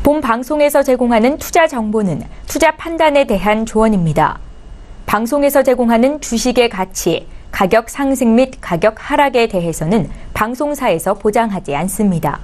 본 방송에서 제공하는 투자 정보는 투자 판단에 대한 조언입니다. 방송에서 제공하는 주식의 가치, 가격 상승 및 가격 하락에 대해서는 방송사에서 보장하지 않습니다.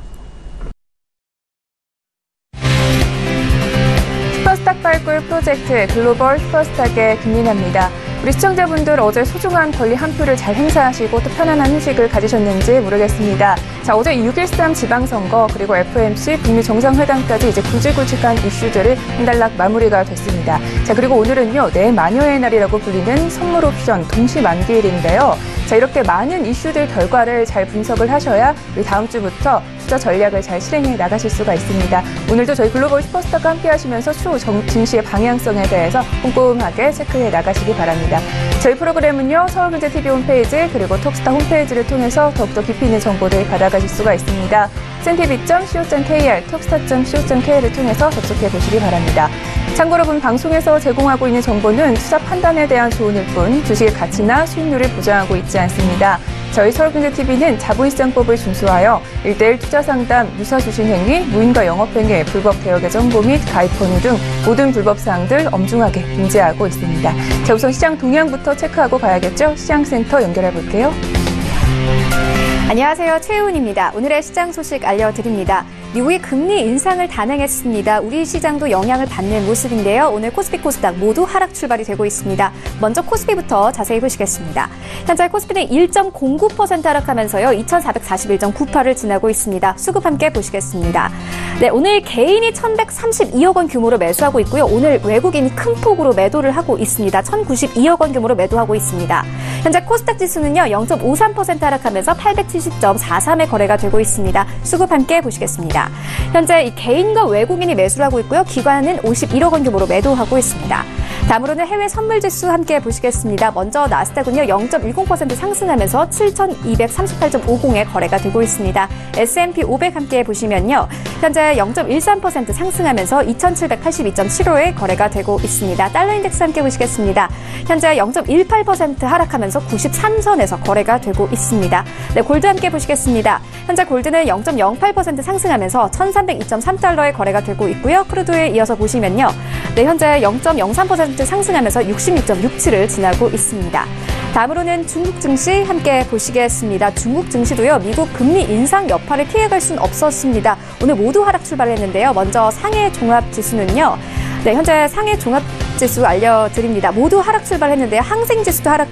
슈퍼스탁 발굴 프로젝트 글로벌 슈퍼스탁에 김민아입니다. 우리 시청자분들 어제 소중한 권리 한 표를 잘 행사하시고 또 편안한 휴식을 가지셨는지 모르겠습니다. 자, 어제 6.13 지방선거 그리고 FOMC 북미 정상회담까지 이제 굵직굵직한 이슈들을 한달락 마무리가 됐습니다. 자, 그리고 오늘은요, 내마녀의 날이라고 불리는 선물 옵션 동시 만기일인데요. 자, 이렇게 많은 이슈들 결과를 잘 분석을 하셔야 우리 다음 주부터 투자 전략을 잘 실행해 나가실 수가 있습니다. 오늘도 저희 글로벌 슈퍼스탁과 함께 하시면서 추후 증시의 방향성에 대해서 꼼꼼하게 체크해 나가시기 바랍니다. 저희 프로그램은요, 서울경제TV 홈페이지 그리고 톡스타 홈페이지를 통해서 더욱더 깊이 있는 정보를 받아가실 수가 있습니다. cntv.co.kr, 톡스타.co.kr을 통해서 접속해 보시기 바랍니다. 참고로 본 방송에서 제공하고 있는 정보는 투자 판단에 대한 조언일 뿐 주식의 가치나 수익률을 보장하고 있지 않습니다. 저희 서울경제TV는 자본시장법을 준수하여 1:1 투자 상담, 유사 주식 행위, 무인과 영업행위, 불법 대여계 정보 및 가입 권유 등 모든 불법 사항들 엄중하게 금지하고 있습니다. 자, 우선 시장 동향부터 체크하고 가야겠죠? 시장센터 연결해 볼게요. 안녕하세요. 최은입니다. 오늘의 시장 소식 알려드립니다. 미국이 금리 인상을 단행했습니다. 우리 시장도 영향을 받는 모습인데요. 오늘 코스피, 코스닥 모두 하락 출발이 되고 있습니다. 먼저 코스피부터 자세히 보시겠습니다. 현재 코스피는 1.09% 하락하면서요. 2441.98을 지나고 있습니다. 수급 함께 보시겠습니다. 네, 오늘 개인이 1132억 원 규모로 매수하고 있고요. 오늘 외국인이 큰 폭으로 매도를 하고 있습니다. 1092억 원 규모로 매도하고 있습니다. 현재 코스닥 지수는요. 0.53% 하락하면서 870.43의 거래가 되고 있습니다. 수급 함께 보시겠습니다. 현재 이 개인과 외국인이 매수를 하고 있고요. 기관은 51억 원 규모로 매도하고 있습니다. 다음으로는 해외 선물 지수 함께 보시겠습니다. 먼저 나스닥은요. 0.10% 상승하면서 7,238.50에 거래가 되고 있습니다. S&P 500 함께 보시면요. 현재 0.13% 상승하면서 2,782.75에 거래가 되고 있습니다. 달러 인덱스 함께 보시겠습니다. 현재 0.18% 하락하면서 93선에서 거래가 되고 있습니다. 네, 골드 함께 보시겠습니다. 현재 골드는 0.08% 상승하면서 1,302.3달러에 거래가 되고 있고요. 크루드에 이어서 보시면요. 네, 현재 0.03% 상승하면서 66.67을 지나고 있습니다. 다음으로는 중국 증시 함께 보시겠습니다. 중국 증시도요. 미국 금리 인상 여파를 피해갈 수는 없었습니다. 오늘 모두 하락 출발했는데요. 먼저 상해 종합지수는요. 네, 현재 상해 종합지수 알려드립니다. 모두 하락 출발했는데요. 항생지수도 하락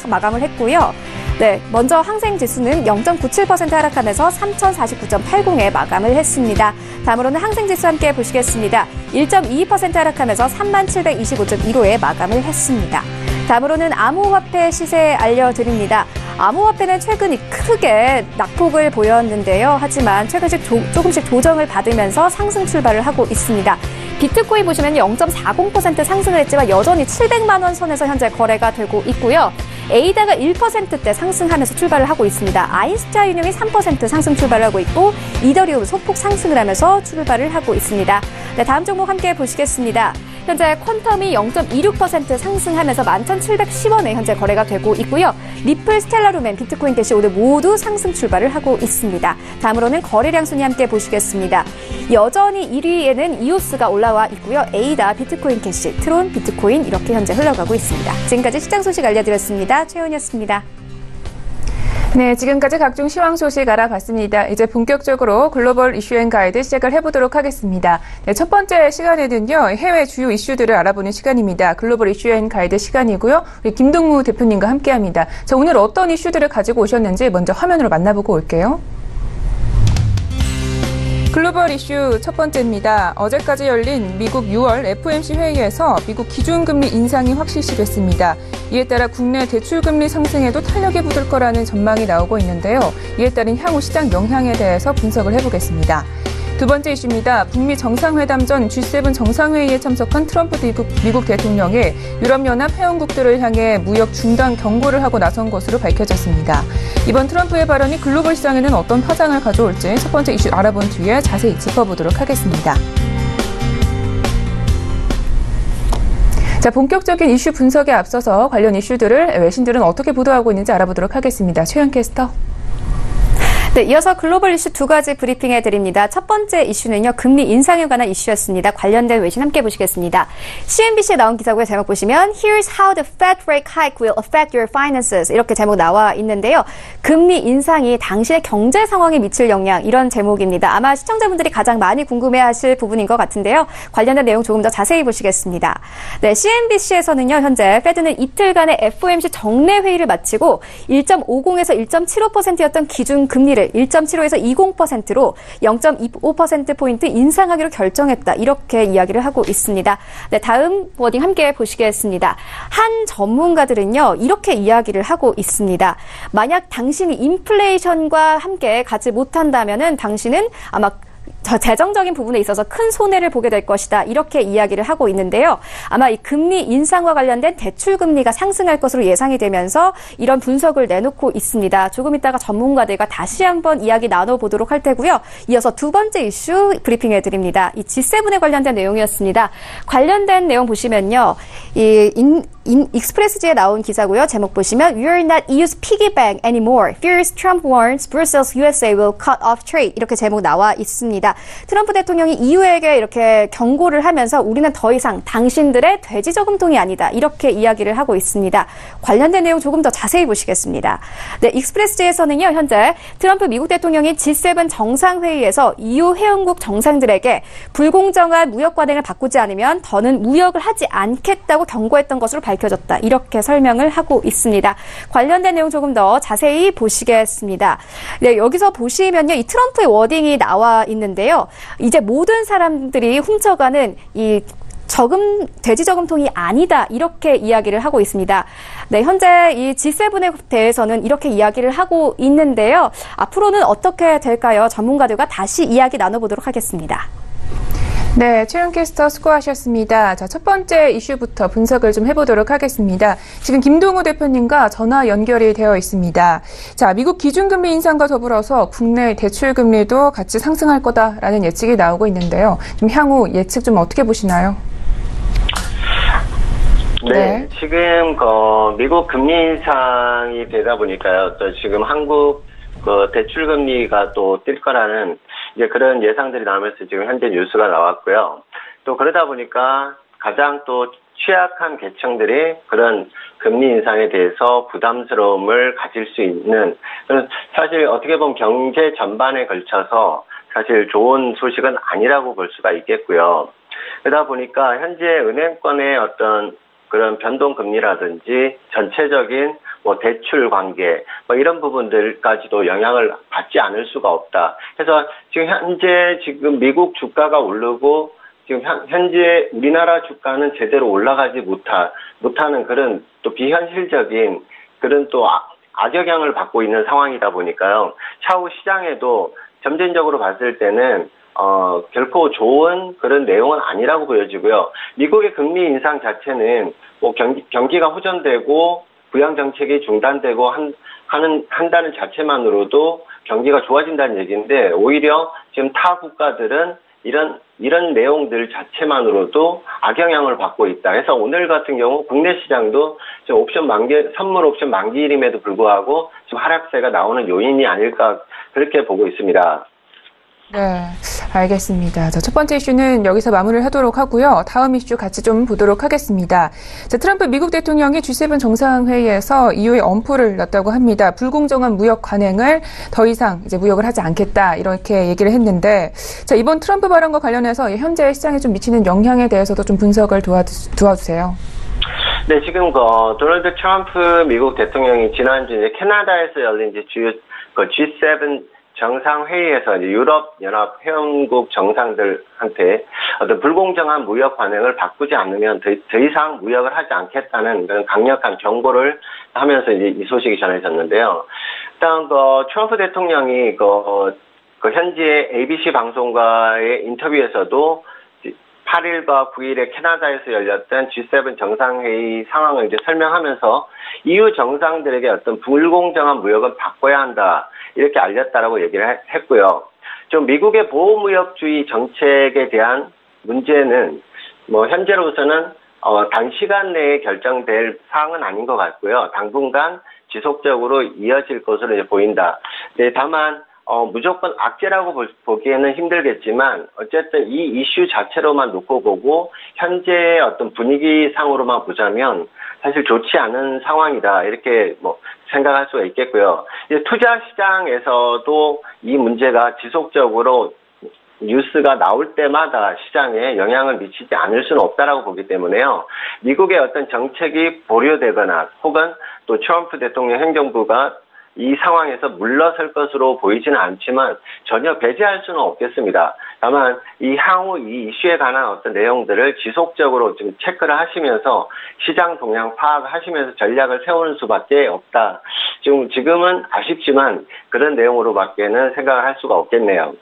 마감을 했고요. 네, 먼저 항생지수는 0.97% 하락하면서 3,049.80에 마감을 했습니다. 다음으로는 항생지수 함께 보시겠습니다. 1.22% 하락하면서 3725.15에 마감을 했습니다. 다음으로는 암호화폐 시세 알려드립니다. 암호화폐는 최근 크게 낙폭을 보였는데요. 하지만 최근씩 조금씩 조정을 받으면서 상승 출발을 하고 있습니다. 비트코인 보시면 0.40% 상승을 했지만 여전히 700만 원 선에서 현재 거래가 되고 있고요. 에이다가 1%대 상승하면서 출발을 하고 있습니다. 아인스타 유님이 3% 상승 출발을 하고 있고 이더리움 소폭 상승을 하면서 출발을 하고 있습니다. 네, 다음 종목 함께 보시겠습니다. 현재 퀀텀이 0.26% 상승하면서 11,710원에 현재 거래가 되고 있고요. 리플, 스텔라루멘, 비트코인 캐시 오늘 모두 상승 출발을 하고 있습니다. 다음으로는 거래량 순위 함께 보시겠습니다. 여전히 1위에는 이오스가 올라와 있고요. 에이다, 비트코인 캐시, 트론, 비트코인 이렇게 현재 흘러가고 있습니다. 지금까지 시장 소식 알려드렸습니다. 최은이었습니다. 네, 지금까지 각종 시황 소식 알아봤습니다. 이제 본격적으로 글로벌 이슈앤 가이드 시작을 해보도록 하겠습니다. 네, 첫 번째 시간에는요, 해외 주요 이슈들을 알아보는 시간입니다. 글로벌 이슈앤 가이드 시간이고요. 우리 김동무 대표님과 함께합니다. 자, 오늘 어떤 이슈들을 가지고 오셨는지 먼저 화면으로 만나보고 올게요. 글로벌 이슈 첫 번째입니다. 어제까지 열린 미국 6월 FOMC 회의에서 미국 기준금리 인상이 확실시됐습니다. 이에 따라 국내 대출금리 상승에도 탄력이 붙을 거라는 전망이 나오고 있는데요. 이에 따른 향후 시장 영향에 대해서 분석을 해보겠습니다. 두 번째 이슈입니다. 북미 정상회담 전 G7 정상회의에 참석한 트럼프 미국 대통령이 유럽연합 회원국들을 향해 무역 중단 경고를 하고 나선 것으로 밝혀졌습니다. 이번 트럼프의 발언이 글로벌 시장에는 어떤 파장을 가져올지 첫 번째 이슈 알아본 뒤에 자세히 짚어보도록 하겠습니다. 자, 본격적인 이슈 분석에 앞서서 관련 이슈들을 외신들은 어떻게 보도하고 있는지 알아보도록 하겠습니다. 최현 캐스터. 네, 이어서 글로벌 이슈 두 가지 브리핑해 드립니다. 첫 번째 이슈는요, 금리 인상에 관한 이슈였습니다. 관련된 외신 함께 보시겠습니다. CNBC에 나온 기사고요. 제목 보시면 Here's how the Fed rate hike will affect your finances. 이렇게 제목 나와 있는데요. 금리 인상이 당신의 경제 상황에 미칠 영향, 이런 제목입니다. 아마 시청자분들이 가장 많이 궁금해하실 부분인 것 같은데요. 관련된 내용 조금 더 자세히 보시겠습니다. 네, CNBC에서는요, 현재 페드는 이틀간의 FOMC 정례 회의를 마치고 1.50에서 1.75%였던 기준 금리를 1.75에서 20%로 0.25%포인트 인상하기로 결정했다. 이렇게 이야기를 하고 있습니다. 네, 다음 워딩 함께 보시겠습니다. 한 전문가들은요, 이렇게 이야기를 하고 있습니다. 만약 당신이 인플레이션과 함께 가지 못한다면은 당신은 아마 재정적인 부분에 있어서 큰 손해를 보게 될 것이다. 이렇게 이야기를 하고 있는데요. 아마 이 금리 인상과 관련된 대출 금리가 상승할 것으로 예상이 되면서 이런 분석을 내놓고 있습니다. 조금 있다가 전문가들과 다시 한번 이야기 나눠보도록 할 테고요. 이어서 두 번째 이슈 브리핑해 드립니다. 이 G7에 관련된 내용이었습니다. 관련된 내용 보시면요. 익스프레스지에 나온 기사고요. 제목 보시면 We're not EU's piggy bank anymore. Fears Trump warns Brussels USA will cut off trade. 이렇게 제목 나와 있습니다. 트럼프 대통령이 EU에게 이렇게 경고를 하면서 우리는 더 이상 당신들의 돼지 저금통이 아니다. 이렇게 이야기를 하고 있습니다. 관련된 내용 조금 더 자세히 보시겠습니다. 네, 익스프레스지에서는요. 현재 트럼프 미국 대통령이 G7 정상회의에서 EU 회원국 정상들에게 불공정한 무역 관행을 바꾸지 않으면 더는 무역을 하지 않겠다고 경고했던 것으로 밝혀졌다. 이렇게 설명을 하고 있습니다. 관련된 내용 조금 더 자세히 보시겠습니다. 네, 여기서 보시면요. 이 트럼프의 워딩이 나와 있는데요. 이제 모든 사람들이 훔쳐가는 이 돼지 저금통이 아니다. 이렇게 이야기를 하고 있습니다. 네, 현재 이 G7에 대해서는 이렇게 이야기를 하고 있는데요. 앞으로는 어떻게 될까요? 전문가들과 다시 이야기 나눠보도록 하겠습니다. 네, 최윤 캐스터 수고하셨습니다. 자, 첫 번째 이슈부터 분석을 좀 해보도록 하겠습니다. 지금 김동우 대표님과 전화 연결이 되어 있습니다. 자, 미국 기준금리 인상과 더불어서 국내 대출금리도 같이 상승할 거다라는 예측이 나오고 있는데요. 좀 향후 예측 좀 어떻게 보시나요? 네, 지금 미국 금리 인상이 되다 보니까요. 또 지금 한국 대출금리가 또 뛸 거라는 이제 그런 예상들이 나오면서 지금 현재 뉴스가 나왔고요. 또 그러다 보니까 가장 또 취약한 계층들이 그런 금리 인상에 대해서 부담스러움을 가질 수 있는, 사실 어떻게 보면 경제 전반에 걸쳐서 사실 좋은 소식은 아니라고 볼 수가 있겠고요. 그러다 보니까 현재 은행권의 어떤 그런 변동금리라든지 전체적인 대출 관계, 이런 부분들까지도 영향을 받지 않을 수가 없다. 그래서 지금 미국 주가가 오르고, 지금 현재 우리나라 주가는 제대로 올라가지 못하는 그런 또 비현실적인 그런 또 악영향을 받고 있는 상황이다 보니까요. 차후 시장에도 점진적으로 봤을 때는 결코 좋은 그런 내용은 아니라고 보여지고요. 미국의 금리 인상 자체는 경기가 호전되고 부양 정책이 중단되고 한다는 자체만으로도 경기가 좋아진다는 얘기인데, 오히려 지금 타 국가들은 이런 내용들 자체만으로도 악영향을 받고 있다. 그래서 오늘 같은 경우 국내 시장도 지금 선물 옵션 만기일임에도 불구하고 지금 하락세가 나오는 요인이 아닐까, 그렇게 보고 있습니다. 네, 알겠습니다. 자, 첫 번째 이슈는 여기서 마무리를 하도록 하고요. 다음 이슈 같이 좀 보도록 하겠습니다. 자, 트럼프 미국 대통령이 G7 정상회의에서 EU에 엄포를 놨다고 합니다. 불공정한 무역 관행을 더 이상 이제 무역을 하지 않겠다, 이렇게 얘기를 했는데, 자, 이번 트럼프 발언과 관련해서 현재 시장에 좀 미치는 영향에 대해서도 좀 분석을 도와주세요. 네, 지금 도널드 트럼프 미국 대통령이 지난주 이제 캐나다에서 열린 이제 G7 정상회의에서 이제 유럽연합 회원국 정상들한테 어떤 불공정한 무역 관행을 바꾸지 않으면 더 이상 무역을 하지 않겠다는 그런 강력한 경고를 하면서 이제 이 소식이 전해졌는데요. 일단 트럼프 대통령이 현지의 ABC 방송과의 인터뷰에서도 8일과 9일에 캐나다에서 열렸던 G7 정상회의 상황을 이제 설명하면서 EU 정상들에게 어떤 불공정한 무역은 바꿔야 한다, 이렇게 알렸다라고 얘기를 했고요. 좀 미국의 보호무역주의 정책에 대한 문제는 현재로서는 단시간 내에 결정될 사항은 아닌 것 같고요. 당분간 지속적으로 이어질 것으로 이제 보인다. 네, 다만 무조건 악재라고 보기에는 힘들겠지만 어쨌든 이 이슈 자체로만 놓고 보고 현재 어떤 분위기상으로만 보자면 사실 좋지 않은 상황이다 이렇게 생각할 수가 있겠고요. 이제 투자 시장에서도 이 문제가 지속적으로 뉴스가 나올 때마다 시장에 영향을 미치지 않을 수는 없다라고 보기 때문에요. 미국의 어떤 정책이 보류되거나 혹은 또 트럼프 대통령 행정부가 이 상황에서 물러설 것으로 보이지는 않지만 전혀 배제할 수는 없겠습니다. 다만 이 향후 이 이슈에 관한 어떤 내용들을 지속적으로 좀 체크를 하시면서 시장 동향 파악하시면서 전략을 세우는 수밖에 없다. 지금은 아쉽지만 그런 내용으로밖에는 생각을 할 수가 없겠네요.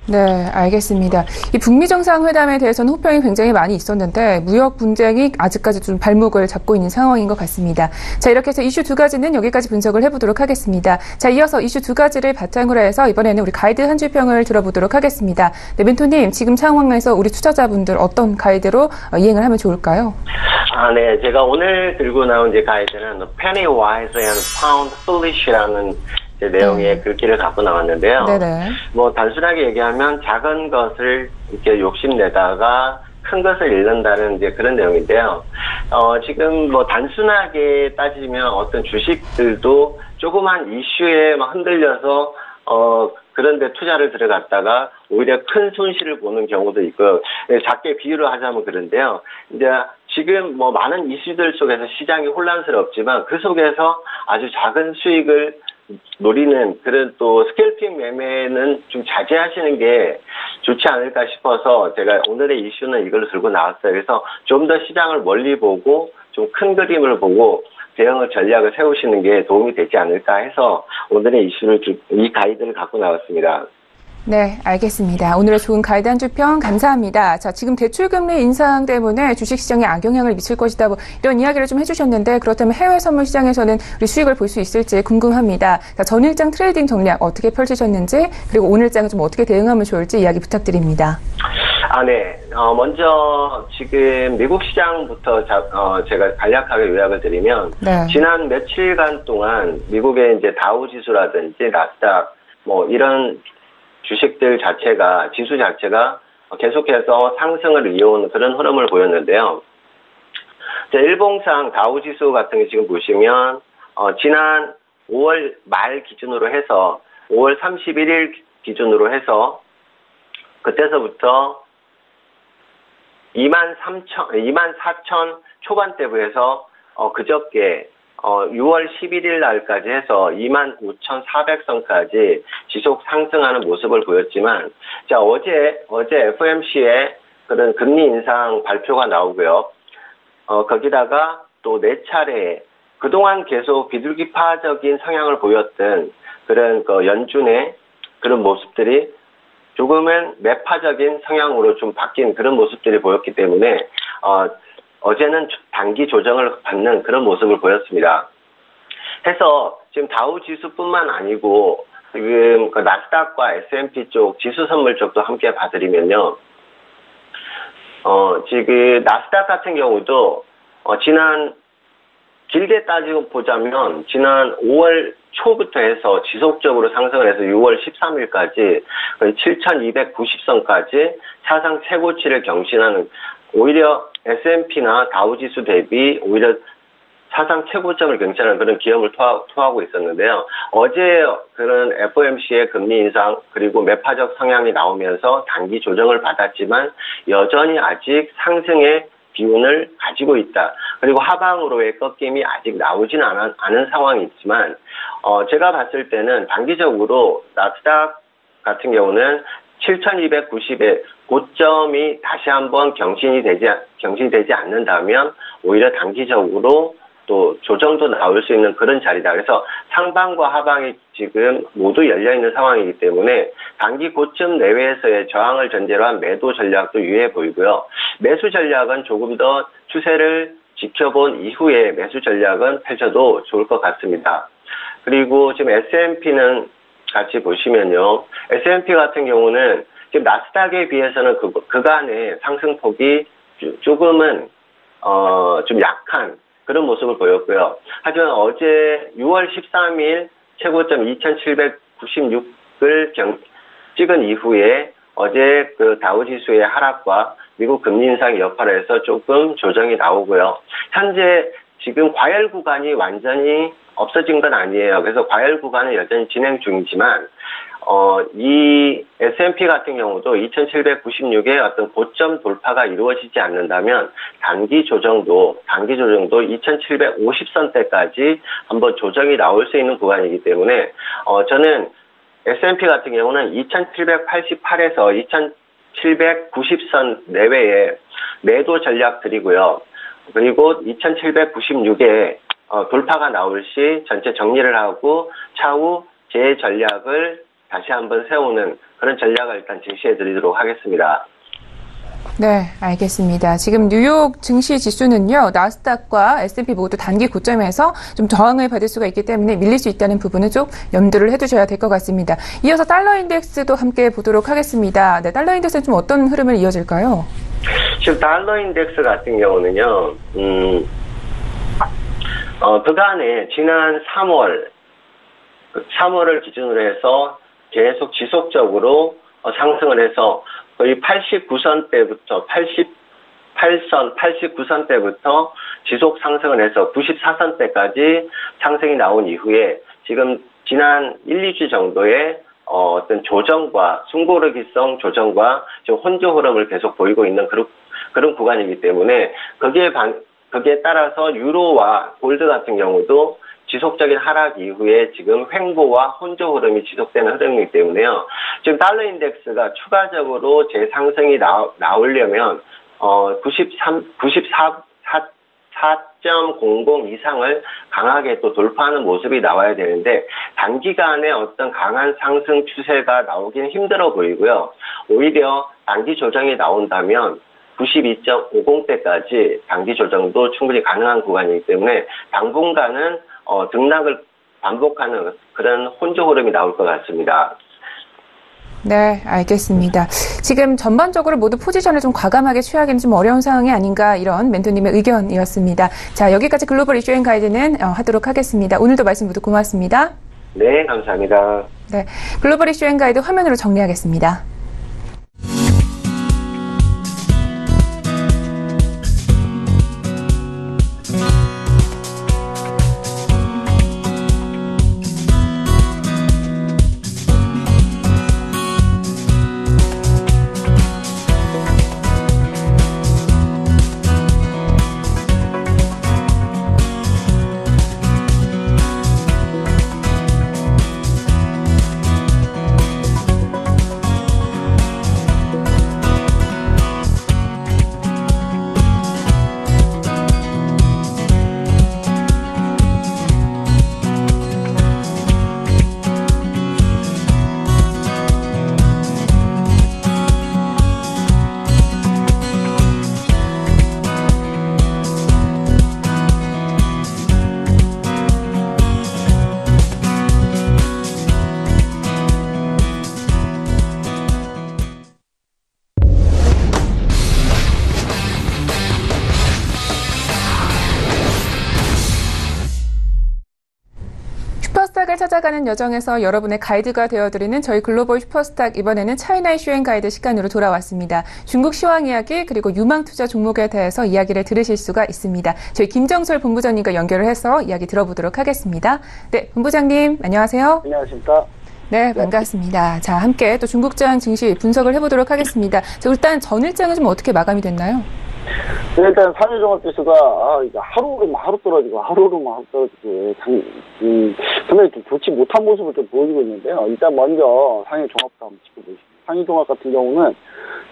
네, 알겠습니다. 이 북미 정상회담에 대해서는 호평이 굉장히 많이 있었는데 무역 분쟁이 아직까지 좀 발목을 잡고 있는 상황인 것 같습니다. 자, 이렇게 해서 이슈 두 가지는 여기까지 분석을 해보도록 하겠습니다. 자, 이어서 이슈 두 가지를 바탕으로 해서 이번에는 우리 가이드 한 줄평을 들어보도록 하겠습니다. 네, 멘토님, 지금 상황에서 우리 투자자분들 어떤 가이드로 이행을 하면 좋을까요? 네, 제가 오늘 들고 나온 이제 가이드는 Penny Wise and Pound Foolish라는 내용의 글귀를 갖고 나왔는데요. 네네. 단순하게 얘기하면 작은 것을 이렇게 욕심내다가 큰 것을 잃는다는 이제 그런 내용인데요. 지금 단순하게 따지면 어떤 주식들도 조그만 이슈에 막 흔들려서 그런데 투자를 들어갔다가 오히려 큰 손실을 보는 경우도 있고요. 작게 비유를 하자면 그런데요. 이제 지금 많은 이슈들 속에서 시장이 혼란스럽지만 그 속에서 아주 작은 수익을 노리는 그런 또 스캘핑 매매는 좀 자제하시는 게 좋지 않을까 싶어서 제가 오늘의 이슈는 이걸로 들고 나왔어요. 그래서 좀 더 시장을 멀리 보고 좀 큰 그림을 보고 대응을 전략을 세우시는 게 도움이 되지 않을까 해서 오늘의 이슈를 이 가이드를 갖고 나왔습니다. 네, 알겠습니다. 오늘의 좋은 가이드 한 줄평 감사합니다. 자, 지금 대출금리 인상 때문에 주식시장에 악영향을 미칠 것이다. 이런 이야기를 좀 해주셨는데 그렇다면 해외 선물 시장에서는 우리 수익을 볼 수 있을지 궁금합니다. 자, 전일장 트레이딩 전략 어떻게 펼치셨는지 그리고 오늘장은 좀 어떻게 대응하면 좋을지 이야기 부탁드립니다. 네. 먼저 지금 미국 시장부터 제가 간략하게 요약을 드리면 네. 지난 며칠간 동안 미국의 이제 다우 지수라든지 나스닥 이런 주식들 자체가 지수 자체가 계속해서 상승을 이어오는 그런 흐름을 보였는데요. 일봉상 다우 지수 같은 게 지금 보시면 지난 5월 말 기준으로 해서 5월 31일 기준으로 해서 그때서부터 24,000 초반대부에서 그저께 6월 11일 날까지 해서 25,400선까지 지속 상승하는 모습을 보였지만, 자, 어제 FOMC에 그런 금리 인상 발표가 나오고요. 거기다가 또 4차례 그동안 계속 비둘기파적인 성향을 보였던 그런 연준의 그런 모습들이 조금은 매파적인 성향으로 좀 바뀐 그런 모습들이 보였기 때문에, 어제는 단기 조정을 받는 그런 모습을 보였습니다. 해서 지금 다우 지수뿐만 아니고 지금 나스닥과 S&P 쪽 지수 선물 쪽도 함께 봐드리면요. 지금 나스닥 같은 경우도 길게 따지고 보자면 지난 5월 초부터 해서 지속적으로 상승을 해서 6월 13일까지 거의 7,290선까지 사상 최고치를 경신하는, 오히려 S&P나 다우지수 대비 오히려 사상 최고점을 경신하는 그런 기염을 토하고 있었는데요. 어제 그런 FOMC의 금리 인상 그리고 매파적 성향이 나오면서 단기 조정을 받았지만 여전히 아직 상승의 기운을 가지고 있다. 그리고 하방으로의 꺾임이 아직 나오지는 않은 상황이 있지만 제가 봤을 때는 단기적으로 나스닥 같은 경우는 7,290의 고점이 다시 한번 경신이 되지 않는다면 오히려 단기적으로 또 조정도 나올 수 있는 그런 자리다. 그래서 상방과 하방이 지금 모두 열려있는 상황이기 때문에 단기 고점 내외에서의 저항을 전제로 한 매도 전략도 유효해 보이고요. 매수 전략은 조금 더 추세를 지켜본 이후에 매수 전략은 펼쳐도 좋을 것 같습니다. 그리고 지금 S&P는 같이 보시면요. S&P 같은 경우는 지금 나스닥에 비해서는 그간의 상승폭이 조금은 좀 약한 그런 모습을 보였고요. 하지만 어제 6월 13일 최고점 찍은 이후에 어제 그 다우지수의 하락과 미국 금리 인상의 여파에서 조금 조정이 나오고요. 현재 지금 과열 구간이 완전히 없어진 건 아니에요. 그래서 과열 구간은 여전히 진행 중이지만 이 S&P 같은 경우도 2796의 어떤 고점 돌파가 이루어지지 않는다면 단기 조정도 2750선대까지 한번 조정이 나올 수 있는 구간이기 때문에 저는 S&P 같은 경우는 2788에서 2790선 내외에 매도 전략 드리고요. 그리고 2796에 돌파가 나올 시 전체 정리를 하고 차후 재전략을 다시 한번 세우는 그런 전략을 일단 제시해 드리도록 하겠습니다. 네, 알겠습니다. 지금 뉴욕 증시 지수는요, 나스닥과 S&P 모두 단기 고점에서 좀 저항을 받을 수가 있기 때문에 밀릴 수 있다는 부분은 좀 염두를 해두셔야 될 것 같습니다. 이어서 달러 인덱스도 함께 보도록 하겠습니다. 네, 달러 인덱스는 좀 어떤 흐름을 이어질까요? 지금 달러 인덱스 같은 경우는요, 그간에 지난 3월을 기준으로 해서 계속 지속적으로 상승을 해서 거의 89선대부터 89선대부터 지속 상승을 해서 94선대까지 상승이 나온 이후에 지금 지난 1, 2주 정도의 어떤 조정과 순고르기성 조정과 지금 혼조 흐름을 계속 보이고 있는 그런 구간이기 때문에 거기에 따라서 유로와 골드 같은 경우도 지속적인 하락 이후에 지금 횡보와 혼조 흐름이 지속되는 흐름이기 때문에요. 지금 달러 인덱스가 추가적으로 재상승이 나오려면 4.00 이상을 강하게 또 돌파하는 모습이 나와야 되는데 단기간에 어떤 강한 상승 추세가 나오기는 힘들어 보이고요. 오히려 단기 조정이 나온다면 92.50대까지 단기 조정도 충분히 가능한 구간이기 때문에 당분간은 등락을 반복하는 그런 혼조 흐름이 나올 것 같습니다. 네, 알겠습니다. 지금 전반적으로 모두 포지션을 좀 과감하게 취하기는 좀 어려운 상황이 아닌가 이런 멘토님의 의견이었습니다. 자, 여기까지 글로벌 이슈 앤 가이드는 하도록 하겠습니다. 오늘도 말씀 모두 고맙습니다. 네, 감사합니다. 네, 글로벌 이슈 앤 가이드 화면으로 정리하겠습니다. 슈퍼스탁을 찾아가는 여정에서 여러분의 가이드가 되어드리는 저희 글로벌 슈퍼스탁, 이번에는 차이나 이슈 앤 가이드 시간으로 돌아왔습니다. 중국 시황 이야기 그리고 유망 투자 종목에 대해서 이야기를 들으실 수가 있습니다. 저희 김정솔 본부장님과 연결을 해서 이야기 들어보도록 하겠습니다. 네, 본부장님 안녕하세요. 안녕하십니까. 네, 반갑습니다. 자, 함께 또 중국장 증시 분석을 해보도록 하겠습니다. 자, 일단 전일장은 좀 어떻게 마감이 됐나요? 일단 산유종합지수가 이제 하루오르면 하루 떨어지고 하루오르면 하루 떨어지고 근데 좀 좋지 못한 모습을 좀 보이고 있는데요. 일단 먼저 상해종합부터 한번 짚어보시죠. 상해종합 같은 경우는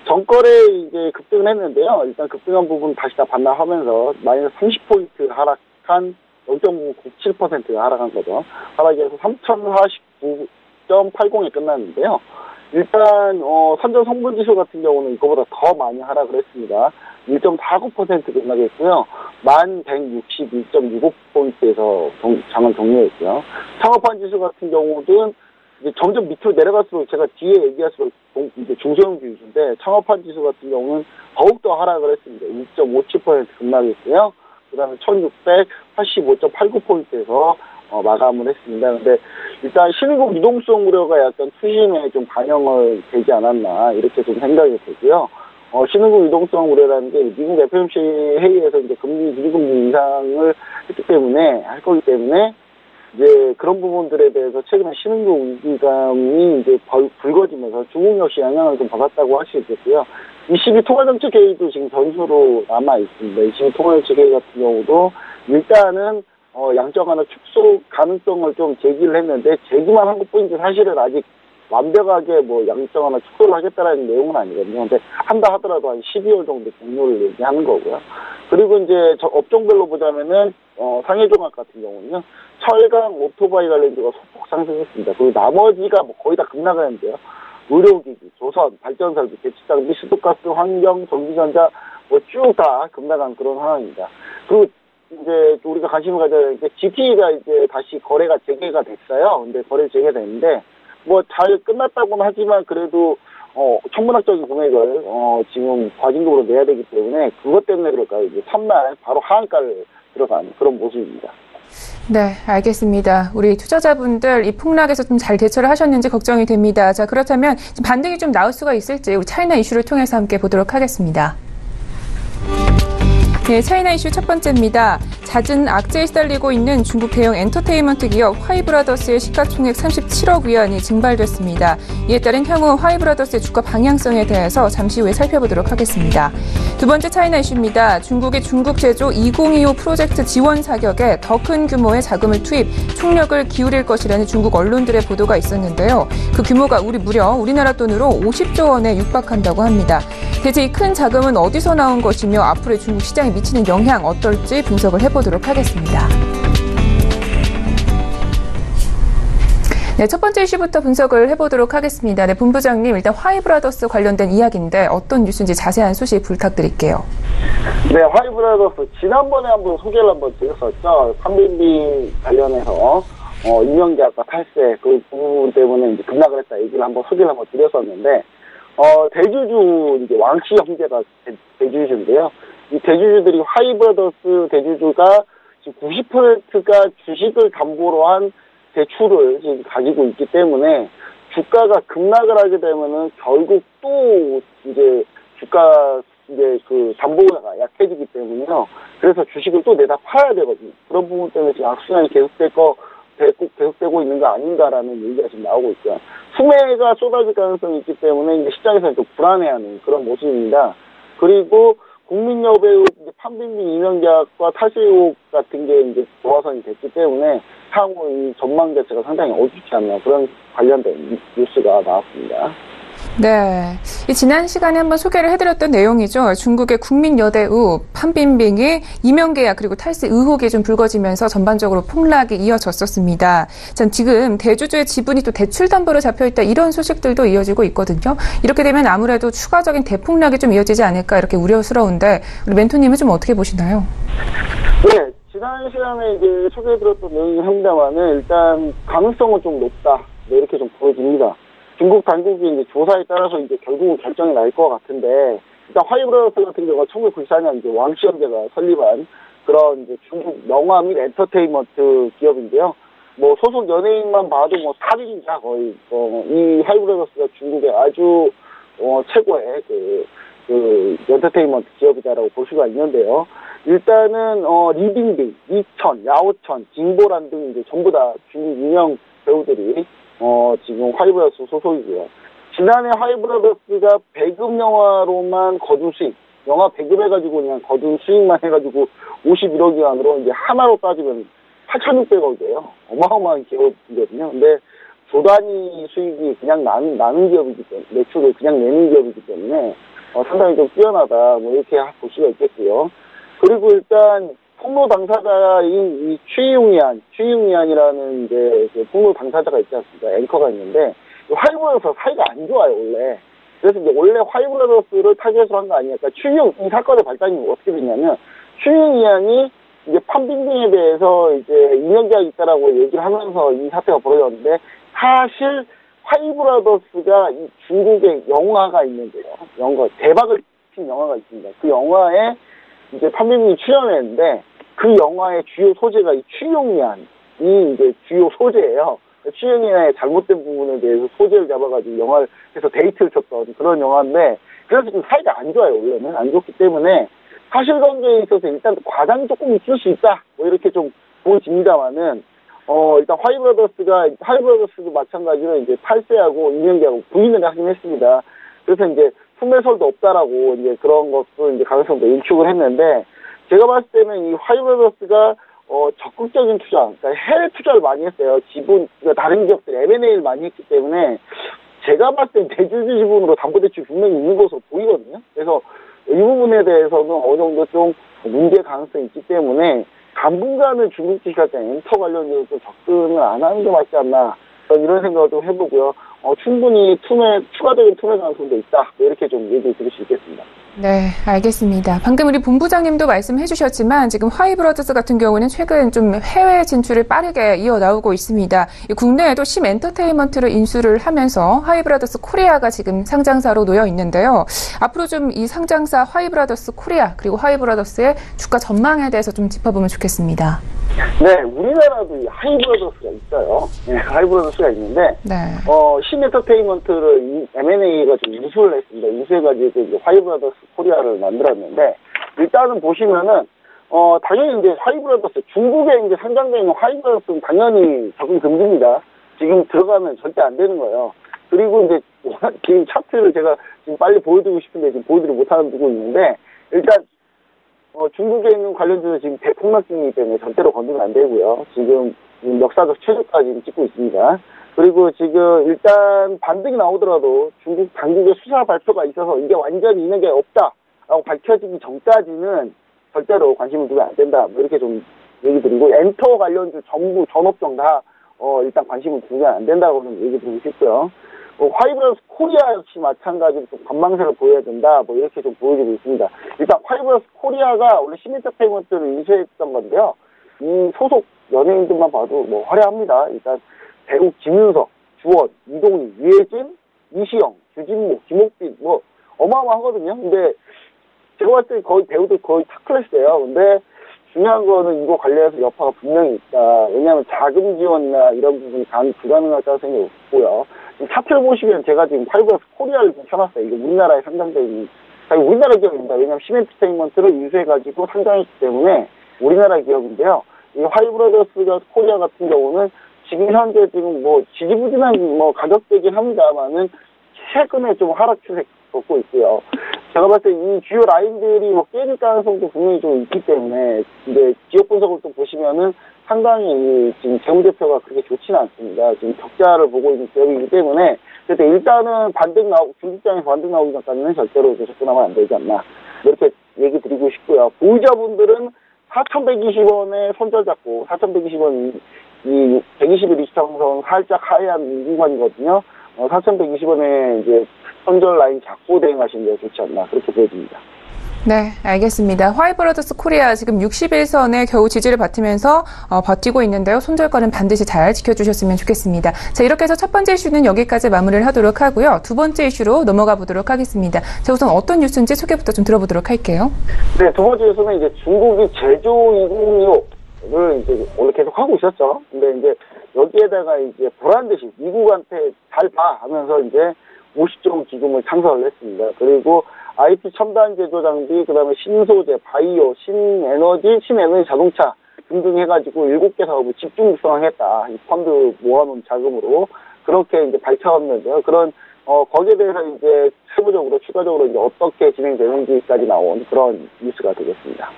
전거래 이제 급등을 했는데요. 일단 급등한 부분 다시 다 반납하면서 마이너스 30포인트 하락한 0.07% 하락한 거죠. 하락해서 3049.80에 끝났는데요. 일단 선전 성분지수 같은 경우는 이거보다 더 많이 하락을 했습니다. 1.49% 끝나겠고요. 1162.65포인트에서 장을 종료했고요. 창업한 지수 같은 경우는 이제 점점 밑으로 내려갈수록 제가 뒤에 얘기할수록 이제 중소형 지수인데 창업한 지수 같은 경우는 더욱더 하락을 했습니다. 2.57% 급락했고요. 그 다음에 1685.89포인트에서 마감을 했습니다. 근데 일단 신흥국 유동성 우려가 약간 투심에 좀 반영을 되지 않았나 이렇게 좀 생각이 되고요. 신흥국 유동성 우려라는 게 미국 FOMC 회의에서 이제 기준금리 인상을 할 거기 때문에 이제 그런 부분들에 대해서 최근에 신흥국 위기감이 이제 불거지면서 중국 역시 영향을 좀 받았다고 할 수 있겠고요. 22 통화정책 회의도 지금 변수로 남아 있습니다. 22 통화정책 회의 같은 경우도 일단은 양적 완화 축소 가능성을 좀 제기를 했는데 제기만 한 것뿐이지 사실은 아직 완벽하게 양적 완화 축소를 하겠다라는 내용은 아니거든요. 근데 한다 하더라도 한 12월 정도 공료를 얘기하는 거고요. 그리고 이제 업종별로 보자면은 상해종합 같은 경우는요. 철강, 오토바이 관련주가 소폭 상승했습니다. 그리고 나머지가 거의 다 급락하는데요. 의료기기, 조선, 발전설비, 대치장비, 수도가스, 환경, 전기전자 쭉 다 급락한 그런 상황입니다. 그리고 이제 우리가 관심을 가져야 되는 게 GT가 이제 다시 거래가 재개가 됐어요. 근데 거래 재개됐는데 잘 끝났다고는 하지만 그래도 천문학적인 금액을 지금 과징금으로 내야 되기 때문에 그것 때문에 그럴까요? 이제 첫날 바로 하한가를 들어간 그런 모습입니다. 네, 알겠습니다. 우리 투자자분들 이 폭락에서 좀 잘 대처를 하셨는지 걱정이 됩니다. 자, 그렇다면 반등이 좀 나올 수가 있을지 우리 차이나 이슈를 통해서 함께 보도록 하겠습니다. 네, 차이나 이슈 첫 번째입니다. 잦은 악재에 시달리고 있는 중국 대형 엔터테인먼트 기업 화이브라더스의 시가총액 37억 위안이 증발됐습니다. 이에 따른 향후 화이브라더스의 주가 방향성에 대해서 잠시 후에 살펴보도록 하겠습니다. 두 번째 차이나 이슈입니다. 중국의 중국 제조 2025 프로젝트 지원 사격에 더 큰 규모의 자금을 투입, 총력을 기울일 것이라는 중국 언론들의 보도가 있었는데요. 그 규모가 무려 우리나라 돈으로 50조 원에 육박한다고 합니다. 대체 이 큰 자금은 어디서 나온 것이며 앞으로의 중국 시장에 미치는 영향 어떨지 분석을 해보도록 하겠습니다. 네, 첫 번째 이슈부터 분석을 해보도록 하겠습니다. 네, 본부장님, 일단 화이브라더스 관련된 이야기인데 어떤 뉴스인지 자세한 소식 부탁드릴게요. 네, 화이브라더스 지난번에 한번 소개를 한번 드렸었죠. 판빈비 관련해서 임명계약과 탈세 그 부분 때문에 이제 급락을 했다 얘기를 한번 소개를 한번 드렸었는데 대주주 이제 왕씨 형제가 대주주인데요. 이 대주주들이 화이브라더스 대주주가 지금 90%가 주식을 담보로 한 대출을 지금 가지고 있기 때문에 주가가 급락을 하게 되면은 결국 또 이제 주가 이제 그 담보가 약해지기 때문에요. 그래서 주식을 또 내다 팔아야 되거든요. 그런 부분 때문에 지금 악순환이 계속되고 있는 거 아닌가라는 얘기가 지금 나오고 있고요. 수매가 쏟아질 가능성이 있기 때문에 이제 시장에서는 좀 불안해하는 그런 모습입니다. 그리고 국민여배 의혹, 판빈비 임명계약과 탈세 의혹 같은 게 이제 도화선이 됐기 때문에 향후 이 전망 자체가 상당히 어둡지 않나 그런 관련된 뉴스가 나왔습니다. 네, 지난 시간에 한번 소개를 해드렸던 내용이죠. 중국의 국민여대 우 판빈빙의 임명계약 그리고 탈세 의혹이 좀 불거지면서 전반적으로 폭락이 이어졌었습니다. 전 지금 대주주의 지분이 또 대출담보로 잡혀있다 이런 소식들도 이어지고 있거든요. 이렇게 되면 아무래도 추가적인 대폭락이 좀 이어지지 않을까 이렇게 우려스러운데 우리 멘토님은 좀 어떻게 보시나요? 네, 지난 시간에 이제 소개해드렸던 내용이긴 합니다만은 일단 가능성은 좀 높다. 네, 이렇게 좀 보여집니다. 중국 당국이 이제 조사에 따라서 이제 결국은 결정이 날 것 같은데, 일단 화이브라더스 같은 경우가 1994년 이제 왕씨 형제가 설립한 그런 이제 중국 영화 및 엔터테인먼트 기업인데요. 소속 연예인만 봐도 탑입니다, 거의. 이 화이브라더스가 중국의 아주, 최고의 그 엔터테인먼트 기업이다라고 볼 수가 있는데요. 일단은, 리빙빙, 이천, 야오천, 징보란 등 이제 전부 다 중국 유명 배우들이 지금 화이브라더스 소속이고요. 지난해 화이브라더스가 배급 영화로만 거둔 수익, 영화 배급해가지고 그냥 거둔 수익만 해가지고 51억 위안으로 이제 하나로 따지면 8,600억이에요. 어마어마한 기업이거든요. 근데 조 단위 수익이 그냥 나는 기업이기 때문에, 매출을 그냥 내는 기업이기 때문에 상당히 좀 뛰어나다, 이렇게 볼 수가 있겠고요. 그리고 일단 폭로 당사자인 이 취이웅이안이라는 이제 그 폭로 당사자가 있지 않습니까? 앵커가 있는데 화이브라더스 사이가 안 좋아요 원래. 그래서 이제 원래 화이브라더스를 타겟으로 한 거 아니냐. 그러니까 이 사건의 발단이 어떻게 됐냐면 취이웅이안이 이제 판빈빙에 대해서 이제 임명계약이 있다라고 얘기를 하면서 이 사태가 벌어졌는데 사실 화이브라더스가 이 중국의 영화가 있는데요. 대박을 친 영화가 있습니다. 그 영화에 이제 판빈빙이 출연했는데 그 영화의 주요 소재가 이 취이웅이안 이제 주요 소재예요. 추영인의 잘못된 부분에 대해서 소재를 잡아가지고 영화를 해서 데이트를 쳤던 그런 영화인데, 그래서 좀 사이가 안 좋아요. 원래는 안 좋기 때문에 사실관계에 있어서 일단 과장이 조금 있을 수 있다, 뭐 이렇게 좀 보여집니다만은, 일단 하이브라더스도 마찬가지로 이제 8세하고 이명기하고 부인을 하긴 했습니다. 그래서 이제 품매설도 없다라고 이제 그런 것도 이제 가능성도 일축을 했는데, 제가 봤을 때는 이 하이브라더스가 적극적인 투자, 그러니까 해외 투자를 많이 했어요. 지분, 그러니까 다른 기업들 M&A를 많이 했기 때문에 제가 봤을 때 대주주 지분으로 담보대출 분명히 있는 것으로 보이거든요. 그래서 이 부분에 대해서는 어느 정도 좀 문제 가능성이 있기 때문에 당분간은 중국 주식시장 엔터 관련해서 좀 접근을 안 하는 게 맞지 않나, 이런 생각을 좀 해보고요. 충분히 추가적인 투매 가능성도 있다, 이렇게 좀 얘기 드릴 수 있겠습니다. 네, 알겠습니다. 방금 우리 본부장님도 말씀해 주셨지만 지금 하이브라더스 같은 경우는 최근 좀 해외 진출을 빠르게 이어나오고 있습니다. 국내에도 심 엔터테인먼트를 인수를 하면서 하이브라더스 코리아가 지금 상장사로 놓여 있는데요. 앞으로 좀 이 상장사 하이브라더스 코리아 그리고 하이브라더스의 주가 전망에 대해서 좀 짚어보면 좋겠습니다. 네, 우리나라도 이 하이브라더스가 있어요. 네, 하이브라더스가 있는데, 네. 심 엔터테인먼트를 M&A가 좀 인수를 했습니다. 인수해가지고 이제 하이브라더스 코리아를 만들었는데, 일단은 보시면은, 당연히 이제 하이브라더스, 중국에 이제 상장되어 있는 하이브라더스는 당연히 적응 금지입니다. 지금 들어가면 절대 안 되는 거예요. 그리고 이제, 지금 차트를 제가 지금 빨리 보여드리고 싶은데 지금 보여드리지 못하고 있는데, 일단, 중국에 있는 관련주는 지금 대폭락 중이기 때문에 절대로 건드리면 안 되고요. 지금 역사적 최저까지 지금 찍고 있습니다. 그리고 지금 일단 반등이 나오더라도 중국 당국의 수사 발표가 있어서 이게 완전히 있는 게 없다라고 밝혀지기 전까지는 절대로 관심을 두면 안 된다, 뭐 이렇게 좀 얘기 드리고, 엔터 관련주 전부 전업종 다 일단 관심을 두면 안 된다고 좀 얘기 드리고 싶고요. 하이브라더스 코리아 역시 마찬가지로 좀 관망세를 보여야 된다, 뭐 이렇게 좀 보여지고 있습니다. 일단 하이브라더스 코리아가 원래 시민엔터테인먼트를 인수했던 건데요. 이 소속 연예인들만 봐도 뭐 화려합니다. 일단 배우 김윤석, 주원, 이동희, 유해진, 이시영, 주진모, 김옥빈, 뭐 어마어마하거든요. 근데 제가 봤을 때 거의 배우들 거의 탑클래스예요. 근데 중요한 거는 이거 관련해서 여파가 분명히 있다. 왜냐하면 자금 지원이나 이런 부분이 불가능할 가능성이 없고요. 차트를 보시면 제가 지금 하이브라더스 코리아를 좀 켜놨어요. 이게 우리나라에 상장되어 있는, 우리나라 기업입니다. 왜냐하면 심엔터테인먼트를 인수해가지고 상장했기 때문에 우리나라 기업인데요. 이 하이브라더스 코리아 같은 경우는 지금 현재 지금 뭐 지지부진한 뭐 가격대긴 합니다만은 최근에 좀 하락 추세 걷고 있고요. 제가 봤을 때 이 주요 라인들이 뭐 깨질 가능성도 분명히 좀 있기 때문에, 이제 지역 분석을 또 보시면은 상당히 지금 재무제표가 그렇게 좋지는 않습니다. 지금 적자를 보고 있는 기업이기 때문에, 그래서 일단은 중국장에서 반등 나오기 전까지는 절대로 접근하면 안 되지 않나, 이렇게 얘기 드리고 싶고요. 보유자분들은 4,120원에 손절 잡고, 4,120원 이 120일 이시평선 살짝 하회한 구간이거든요. 4,120원에 이제 손절 라인 잡고 대응하시는 게 좋지 않나, 그렇게 보여집니다. 네, 알겠습니다. 하이브라더스 코리아 지금 61선에 겨우 지지를 받으면서 버티고 있는데요. 손절가는 반드시 잘 지켜주셨으면 좋겠습니다. 자, 이렇게 해서 첫 번째 이슈는 여기까지 마무리를 하도록 하고요. 두 번째 이슈로 넘어가 보도록 하겠습니다. 자, 우선 어떤 뉴스인지 소개부터 좀 들어보도록 할게요. 네, 두 번째 뉴스는 이제 중국이 제조 2025를 이제 원래 계속 하고 있었죠. 근데 이제 여기에다가 이제 보란 듯이 미국한테 잘 봐 하면서 이제 50조 원 기금을 창설을 했습니다. 그리고 IT 첨단 제조 장비, 그 다음에 신소재, 바이오, 신에너지 자동차 등등 해가지고 7개 사업을 집중 육성하겠다. 이 펀드 모아놓은 자금으로 그렇게 이제 밝혔는데요. 그런 거기에 대해서 이제 세부적으로 추가적으로 이제 어떻게 진행되는지까지 나온 그런 뉴스가 되겠습니다.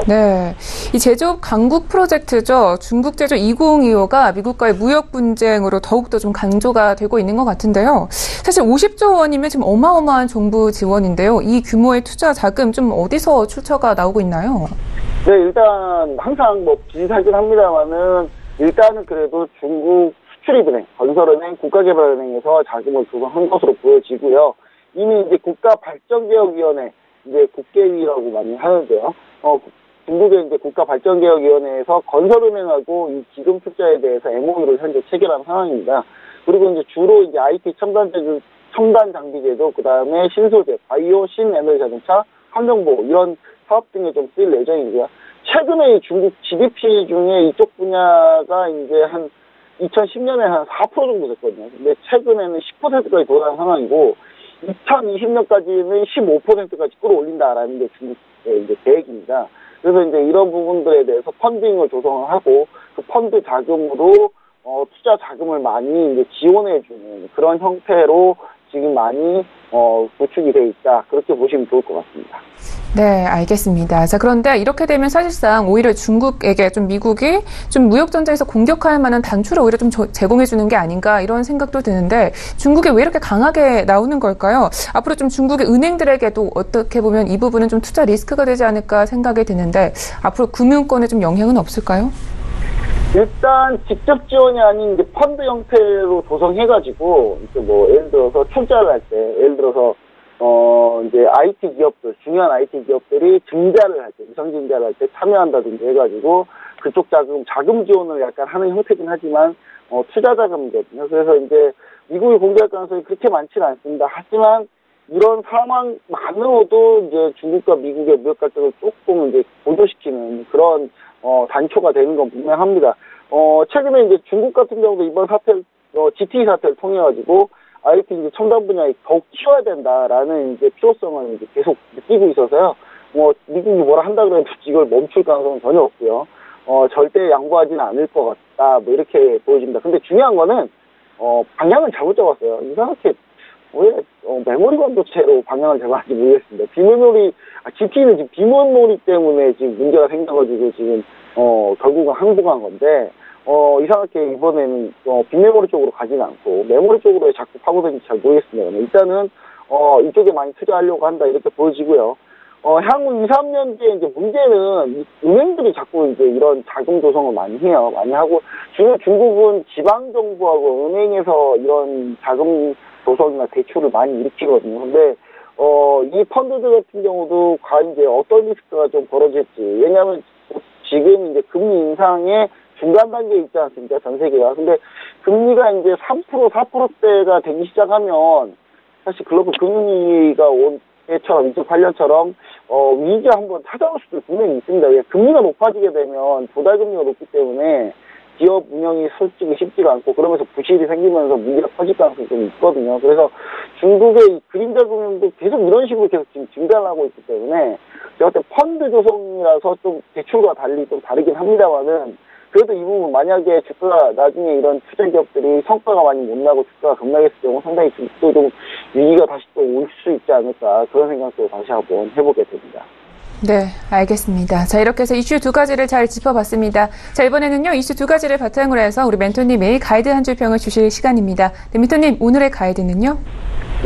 네, 이 제조업 강국 프로젝트죠. 중국 제조 2025가 미국과의 무역 분쟁으로 더욱더 좀 강조가 되고 있는 것 같은데요. 사실 50조 원이면 지금 어마어마한 정부 지원인데요. 이 규모의 투자 자금 좀 어디서 출처가 나오고 있나요? 네, 일단 항상 뭐 비슷하긴 합니다만은 일단은 그래도 중국 수출입은행, 건설은행, 국가개발은행에서 자금을 조성한 것으로 보여지고요. 이미 이제 국가발전개혁위원회, 이제 국개위라고 많이 하는데요. 중국의 이제 국가발전개혁위원회에서 건설은행하고 이 기금 투자에 대해서 MOU를 현재 체결한 상황입니다. 그리고 이제 주로 이제 IT 첨단 장비 제조, 그 다음에 신소재, 바이오, 신에너지 자동차, 환경보호 이런 사업 등에 좀 쓰일 예정이고요. 최근에 중국 GDP 중에 이쪽 분야가 이제 한 2010년에 한 4% 정도 됐거든요. 근데 최근에는 10%까지 도달한 상황이고 2020년까지는 15%까지 끌어올린다라는 게 중국의 이제 계획입니다. 그래서 이제 이런 부분들에 대해서 펀딩을 조성을 하고 그 펀드 자금으로 투자 자금을 많이 이제 지원해주는 그런 형태로 지금 많이 구축이 돼 있다. 그렇게 보시면 좋을 것 같습니다. 네, 알겠습니다. 자, 그런데 이렇게 되면 사실상 오히려 중국에게 좀 미국이 좀 무역 전쟁에서 공격할 만한 단초를 오히려 좀 제공해 주는 게 아닌가 이런 생각도 드는데 중국이 왜 이렇게 강하게 나오는 걸까요? 앞으로 좀 중국의 은행들에게도 어떻게 보면 이 부분은 좀 투자 리스크가 되지 않을까 생각이 드는데 앞으로 금융권에 좀 영향은 없을까요? 일단 직접 지원이 아닌 이제 펀드 형태로 조성해가지고 이제 뭐 예를 들어서 투자를 할 때 예를 들어서 이제 IT 기업들 중요한 IT 기업들이 증자를 할 때 위성 증자를 할 때 참여한다든지 해가지고 그쪽 자금 지원을 약간 하는 형태긴 하지만 투자 자금이거든요. 그래서 이제 미국이 공개할 가능성이 그렇게 많지는 않습니다. 하지만 이런 상황만으로도 이제 중국과 미국의 무역 갈등을 조금 이제 고조시키는 그런 단초가 되는 건 분명합니다. 최근에 이제 중국 같은 경우도 이번 사태, GT 사태를 통해가지고 IT 이제 첨단 분야에 더욱 키워야 된다라는 이제 필요성을 이제 계속 느끼고 있어서요. 미국이 뭐라 한다 그래도 이걸 멈출 가능성은 전혀 없고요. 절대 양보하지는 않을 것 같다. 뭐 이렇게 보여집니다. 근데 중요한 거는, 방향을 잘못 잡았어요. 이상하게, 왜, 메모리 반도체로 방향을 잡았는지 모르겠습니다. GT는 지금 비메모리 때문에 지금 문제가 생겨가지고 지금, 결국은 항복한 건데, 이상하게 이번에는, 비메모리 쪽으로 가지는 않고, 메모리 쪽으로 왜 자꾸 파고드는지 잘 모르겠습니다. 일단은, 이쪽에 많이 투자하려고 한다, 이렇게 보여지고요. 향후 2, 3년 뒤에 이제 문제는 은행들이 자꾸 이제 이런 자금 조성을 많이 해요. 많이 하고, 중국은 지방정부하고 은행에서 이런 자금 조성이나 대출을 많이 일으키거든요. 근데, 이 펀드들 같은 경우도 과연 이제 어떤 리스크가 좀 벌어질지. 왜냐하면 지금 이제 금리 인상의 중간 단계에 있지 않습니까? 전 세계가. 근데 금리가 이제 3%, 4%대가 되기 시작하면 사실 글로벌 금융위기가 온 때처럼 2008년처럼 위기가 한번 찾아올 수도 분명히 있습니다. 금리가 높아지게 되면 조달금리가 높기 때문에 기업 운영이 솔직히 쉽지가 않고 그러면서 부실이 생기면서 문제가 커질 가능성이 좀 있거든요. 그래서 중국의 그림자 금융도 계속 이런 식으로 계속 지금 증가를 하고 있기 때문에 제가 볼 때 펀드 조성이라서 좀 대출과 달리 좀 다르긴 합니다만은 그래도 이 부분 만약에 주가가 나중에 이런 투자 기업들이 성과가 많이 못 나고 주가가 급락했을 경우 상당히 또 좀 위기가 다시 또 올 수 있지 않을까 그런 생각도 다시 한번 해보게 됩니다. 네, 알겠습니다. 자, 이렇게 해서 이슈 두 가지를 잘 짚어봤습니다. 자, 이번에는요, 이슈 두 가지를 바탕으로 해서 우리 멘토님이 가이드 한 줄 평을 주실 시간입니다. 네, 멘토님, 오늘의 가이드는요?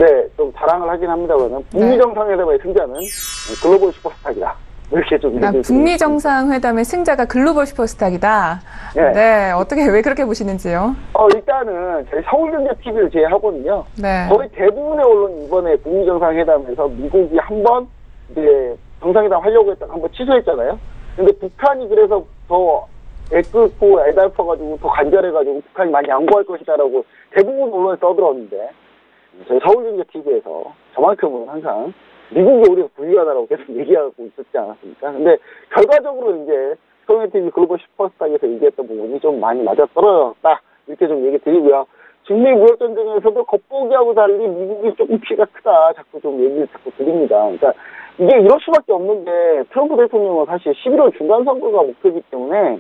네, 좀 자랑을 하긴 합니다만, 북미 정상회담의 승자는 글로벌 슈퍼스타이다. 이렇게 좀. 북미 정상회담의 승자가 글로벌 슈퍼스타이다. 네. 네, 왜 그렇게 보시는지요? 일단은 저희 서울경제TV를 제외하거든요. 네. 거의 대부분의 언론이 이번에 북미 정상회담에서 미국이 한번 이제 정상회담 하려고 했다가 한번 취소했잖아요. 근데 북한이 그래서 더 애끓고 애달퍼가지고 더 간절해가지고 북한이 많이 양보할 것이다라고 대부분 언론에 떠들었는데 저희 서울경제TV에서 저만큼은 항상 미국이 오히려 불리하다라고 계속 얘기하고 있었지 않았습니까? 근데 결과적으로 이제 서울경제TV 글로벌 슈퍼스타에서 얘기했던 부분이 좀 많이 맞아떨어졌다 이렇게 좀 얘기 드리고요. 중미 무역전쟁에서도 겉보기하고 달리 미국이 조금 피해가 크다 자꾸 좀 얘기를 자꾸 드립니다. 그러니까 이게 이럴 수밖에 없는 게 트럼프 대통령은 사실 11월 중간선거가 목표이기 때문에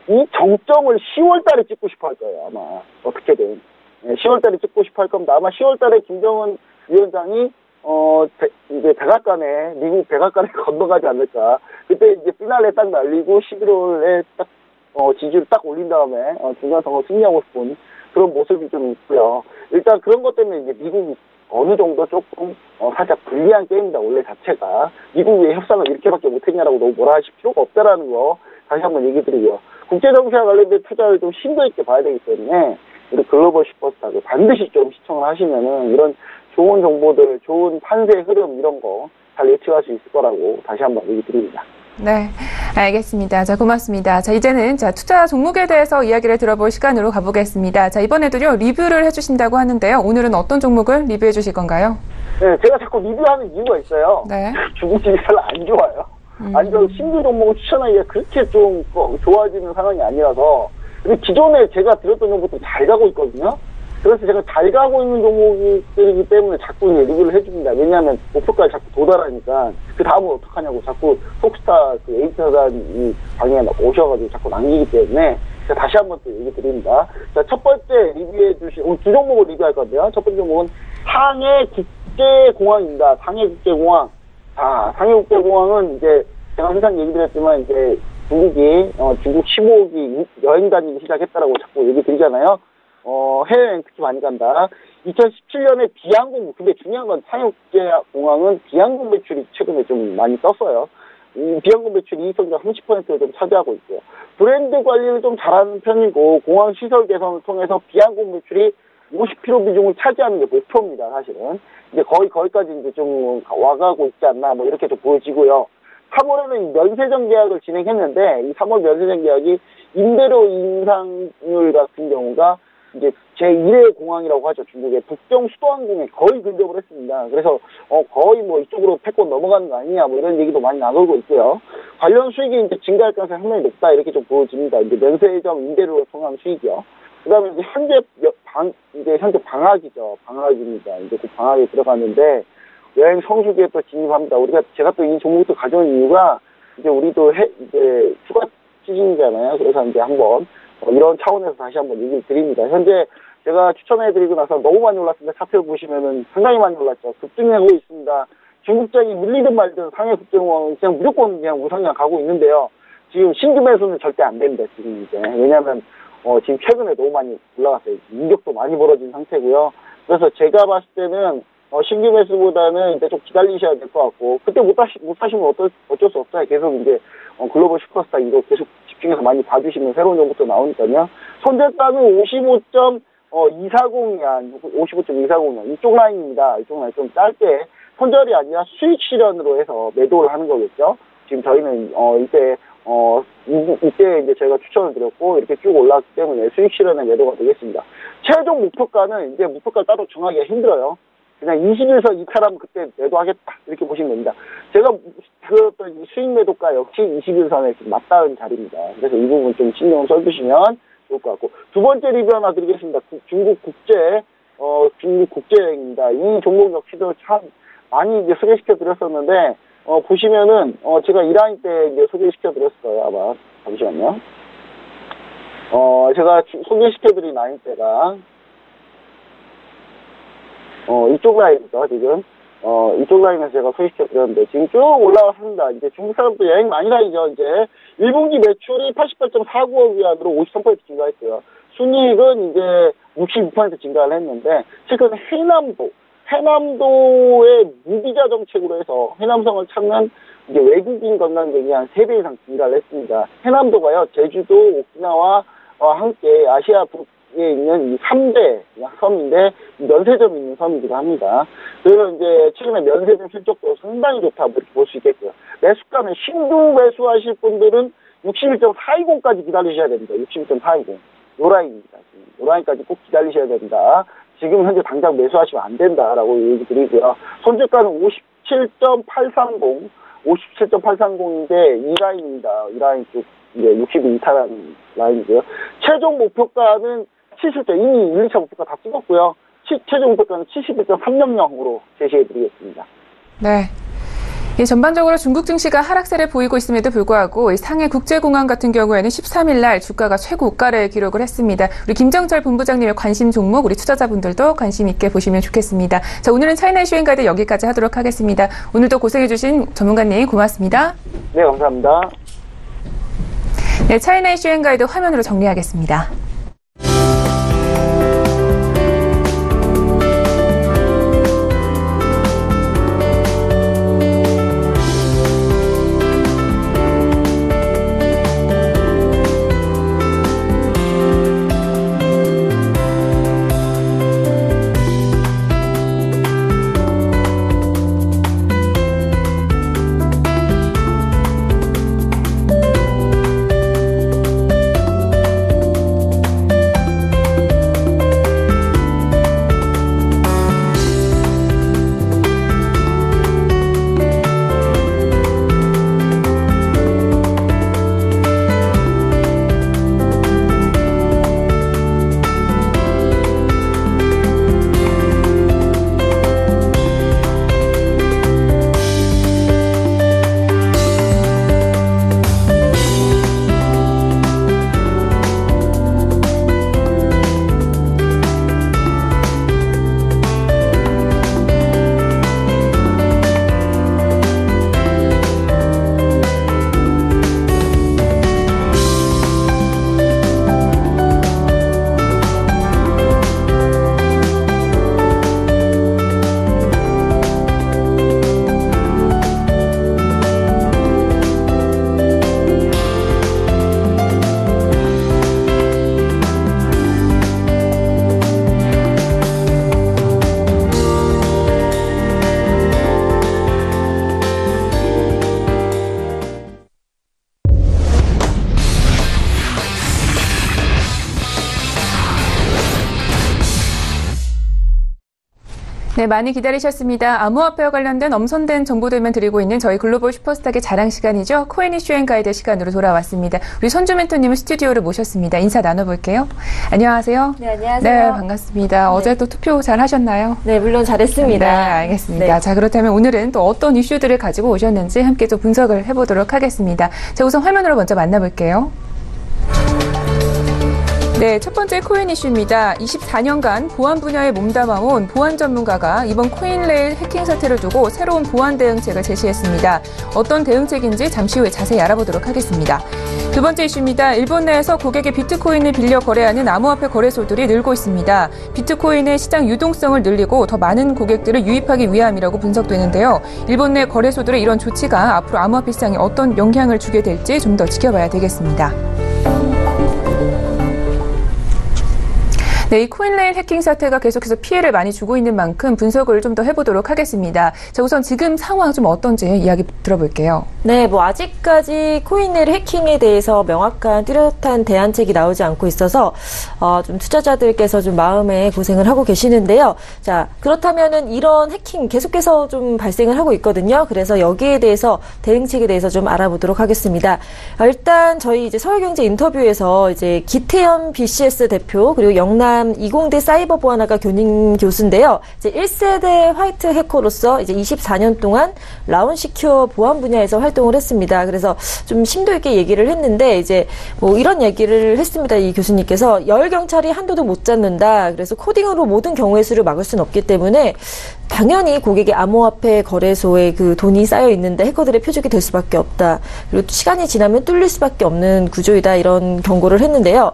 이 정점을 10월 달에 찍고 싶어 할 거예요, 아마. 어떻게든. 10월 달에 찍고 싶어 할 겁니다. 아마 10월 달에 김정은 위원장이, 이제 백악관에, 미국 백악관에 건너가지 않을까. 그때 이제 피날레 딱 날리고 11월에 딱, 지지를 딱 올린 다음에, 중간선거 승리하고 싶은 그런 모습이 좀 있고요. 일단 그런 것 때문에 이제 미국이 어느 정도 조금 살짝 불리한 게임이다 원래 자체가 미국의 협상을 이렇게밖에 못했냐라고 너무 뭐라 하실 필요가 없다라는 거 다시 한번 얘기 드리고요. 국제정세와 관련된 투자를 좀 심도 있게 봐야 되기 때문에 우리 글로벌 슈퍼스타를 반드시 좀 시청을 하시면은 이런 좋은 정보들, 좋은 판세 흐름 이런 거 잘 예측할 수 있을 거라고 다시 한번 얘기 드립니다. 네, 알겠습니다. 자, 고맙습니다. 자, 이제는 투자 종목에 대해서 이야기를 들어볼 시간으로 가보겠습니다. 자, 이번에도요, 리뷰를 해주신다고 하는데요. 오늘은 어떤 종목을 리뷰해 주실 건가요? 네, 제가 자꾸 리뷰하는 이유가 있어요. 네. 중국집이 별로 안 좋아요. 아니면 신규 종목을 추천하기가 그렇게 좀 좋아지는 상황이 아니라서 근데 기존에 제가 들었던 종목도 잘 가고 있거든요. 그래서 제가 잘 가고 있는 종목들이기 때문에 자꾸 이제 리뷰를 해줍니다. 왜냐하면 목표까지 자꾸 도달하니까 그 다음은 어떡하냐고 자꾸 톡스타 그 에이트사단 방에 오셔가지고 자꾸 남기기 때문에 제가 다시 한번 또 얘기 드립니다. 자, 첫 번째 리뷰해 주신 오늘 두 종목을 리뷰할 건데요. 첫 번째 종목은 상해국제공항입니다. 상해국제공항. 자, 상해국제공항은 이제 제가 항상 얘기 드렸지만 이제 중국이 중국 15억이 여행 다니기 시작했다라고 자꾸 얘기 드리잖아요. 해외여행 특히 많이 간다. 2017년에 비항공, 근데 중요한 건 상해국제공항은 비항공 매출이 최근에 좀 많이 떴어요. 이 비항공 매출이 이익성장 30%를 좀 차지하고 있고요. 브랜드 관리를 좀 잘하는 편이고, 공항 시설 개선을 통해서 비항공 매출이 50% 비중을 차지하는 게 목표입니다, 사실은. 이제 거기까지 이제 좀 와가고 있지 않나, 뭐 이렇게 좀 보여지고요. 3월에는 면세점 계약을 진행했는데, 이 3월 면세점 계약이 임대료 인상률 같은 경우가 이제 제1회 공항이라고 하죠. 중국의 북경 수도항공에 거의 근접을 했습니다. 그래서 거의 뭐 이쪽으로 패권 넘어가는 거 아니냐 뭐 이런 얘기도 많이 나돌고 있고요. 관련 수익이 이제 증가할 가능성이 상당히 높다 이렇게 좀 보여집니다. 이제 면세점 임대료를 통한 수익이요. 그다음에 이제 현재 방학이죠. 방학입니다. 이제 그 방학에 들어갔는데 여행 성수기에 또 진입합니다. 제가 또 이 종목도 가져온 이유가 이제 우리도 이제 휴가 시즌이잖아요. 그래서 이제 한번 이런 차원에서 다시 한번 얘기를 드립니다. 현재 제가 추천해드리고 나서 너무 많이 올랐습니다. 차트를 보시면은 상당히 많이 올랐죠. 급등하고 있습니다. 중국장이 밀리든 말든 상해국제공항은 그냥 무조건 그냥 우상향 가고 있는데요. 지금 신규 매수는 절대 안 됩니다. 지금 이제 왜냐하면 지금 최근에 너무 많이 올라갔어요. 인격도 많이 벌어진 상태고요. 그래서 제가 봤을 때는 신규 매수보다는 이제 좀 기다리셔야 될 것 같고 그때 못 사시면 어쩔 수 없어요. 계속 이제 글로벌 슈퍼스타 이거 계속 집중해서 많이 봐주시면 새로운 정보도 나오니까요. 손절가는 55.240이야. 55.240이야. 이쪽 라인입니다. 이쪽 라인 좀 짧게 손절이 아니라 수익 실현으로 해서 매도를 하는 거겠죠. 지금 저희는 이때 이제 제가 추천을 드렸고 이렇게 쭉 올라왔기 때문에 수익 실현의 매도가 되겠습니다. 최종 목표가는 이제 목표가 따로 정하기가 힘들어요. 그냥 21선 이탈하면 그때 매도하겠다 이렇게 보시면 됩니다. 제가 들었던 수익 매도가 역시 21선에 맞닿은 자리입니다. 그래서 이 부분 좀 신경을 써주시면 좋을 것 같고 두 번째 리뷰 하나 드리겠습니다. 중국 국제여행입니다. 이 종목 역시도 참 많이 이제 소개시켜 드렸었는데 보시면은 제가 1라인 때 이제 소개시켜 드렸어요. 아마 잠시만요. 제가 소개시켜 드린 라인 때가 이쪽 라인이죠, 지금. 이쪽 라인에서 제가 소개시켜드렸는데, 지금 쭉 올라왔습니다. 이제 중국 사람도 여행 많이 다니죠, 이제. 1분기 매출이 88.49억 위안으로 53% 증가했고요. 순이익은 이제 62% 증가를 했는데, 최근에 해남도의 무비자 정책으로 해서 해남성을 찾는 이제 외국인 관광객이 한 3배 이상 증가를 했습니다. 해남도가요, 제주도, 오키나와와 함께 아시아 에 있는 이 3대 섬인데 면세점이 있는 섬이기도 합니다. 그래서 이제 최근에 면세점 실적도 상당히 좋다 이렇게 볼 수 있겠고요. 매수가는 신규 매수하실 분들은 61.420까지 기다리셔야 됩니다. 61.420. 요 라인입니다. 요 라인까지 꼭 기다리셔야 된다. 지금 현재 당장 매수하시면 안 된다라고 얘기 드리고요. 손절가는 57.830인데 이 라인입니다. 이 라인 쪽 이제 62타라는 라인이고요. 최종 목표가는 70점, 이미 1, 2차 목표가 다 찍었고요. 최종 목표가는 71.300으로 제시해드리겠습니다. 네. 전반적으로 중국 증시가 하락세를 보이고 있음에도 불구하고 상해국제공항 같은 경우에는 13일 날 주가가 최고가를 기록을 했습니다. 우리 김정철 본부장님의 관심 종목, 우리 투자자분들도 관심 있게 보시면 좋겠습니다. 자, 오늘은 차이나 이슈 가이드 여기까지 하도록 하겠습니다. 오늘도 고생해주신 전문가님 고맙습니다. 네, 감사합니다. 네, 차이나 이슈 가이드 화면으로 정리하겠습니다. 네, 많이 기다리셨습니다. 암호화폐와 관련된 엄선된 정보들만 드리고 있는 저희 글로벌 슈퍼스탁의 자랑 시간이죠. 코인 이슈 앤 가이드 시간으로 돌아왔습니다. 우리 손주 멘토님을 스튜디오로 모셨습니다. 인사 나눠볼게요. 안녕하세요. 네, 안녕하세요. 네, 반갑습니다. 네. 어제 또 투표 잘 하셨나요? 네, 물론 잘했습니다. 네, 알겠습니다. 네. 자, 그렇다면 오늘은 또 어떤 이슈들을 가지고 오셨는지 함께 좀 분석을 해보도록 하겠습니다. 자, 우선 화면으로 먼저 만나볼게요. 네, 첫 번째 코인 이슈입니다. 24년간 보안 분야에 몸담아온 보안 전문가가 이번 코인레일 해킹 사태를 두고 새로운 보안 대응책을 제시했습니다. 어떤 대응책인지 잠시 후에 자세히 알아보도록 하겠습니다. 두 번째 이슈입니다. 일본 내에서 고객의 비트코인을 빌려 거래하는 암호화폐 거래소들이 늘고 있습니다. 비트코인의 시장 유동성을 늘리고 더 많은 고객들을 유입하기 위함이라고 분석되는데요. 일본 내 거래소들의 이런 조치가 앞으로 암호화폐 시장에 어떤 영향을 주게 될지 좀 더 지켜봐야 되겠습니다. 네, 이 코인레일 해킹 사태가 계속해서 피해를 많이 주고 있는 만큼 분석을 좀 더 해보도록 하겠습니다. 자, 우선 지금 상황 좀 어떤지 이야기 들어볼게요. 네, 아직까지 코인레일 해킹에 대해서 명확한 뚜렷한 대안책이 나오지 않고 있어서 좀 투자자들께서 좀 마음에 고생을 하고 계시는데요. 자, 그렇다면은 이런 해킹 계속해서 좀 발생을 하고 있거든요. 그래서 여기에 대해서 대응책에 대해서 좀 알아보도록 하겠습니다. 일단 저희 이제 서울경제 인터뷰에서 이제 기태현 BCS 대표 그리고 영남 이공대 사이버 보안학과 교님 교수인데요. 이제 1세대 화이트 해커로서 이제 24년 동안 라운시큐어 보안 분야에서 활동을 했습니다. 그래서 좀 심도 있게 얘기를 했는데 이제 이런 얘기를 했습니다. 이 교수님께서 열 경찰이 한도도 못 잡는다. 그래서 코딩으로 모든 경우의 수를 막을 수는 없기 때문에 당연히 고객의 암호화폐 거래소에 그 돈이 쌓여 있는데 해커들의 표적이 될 수밖에 없다. 그리고 시간이 지나면 뚫릴 수밖에 없는 구조이다. 이런 경고를 했는데요.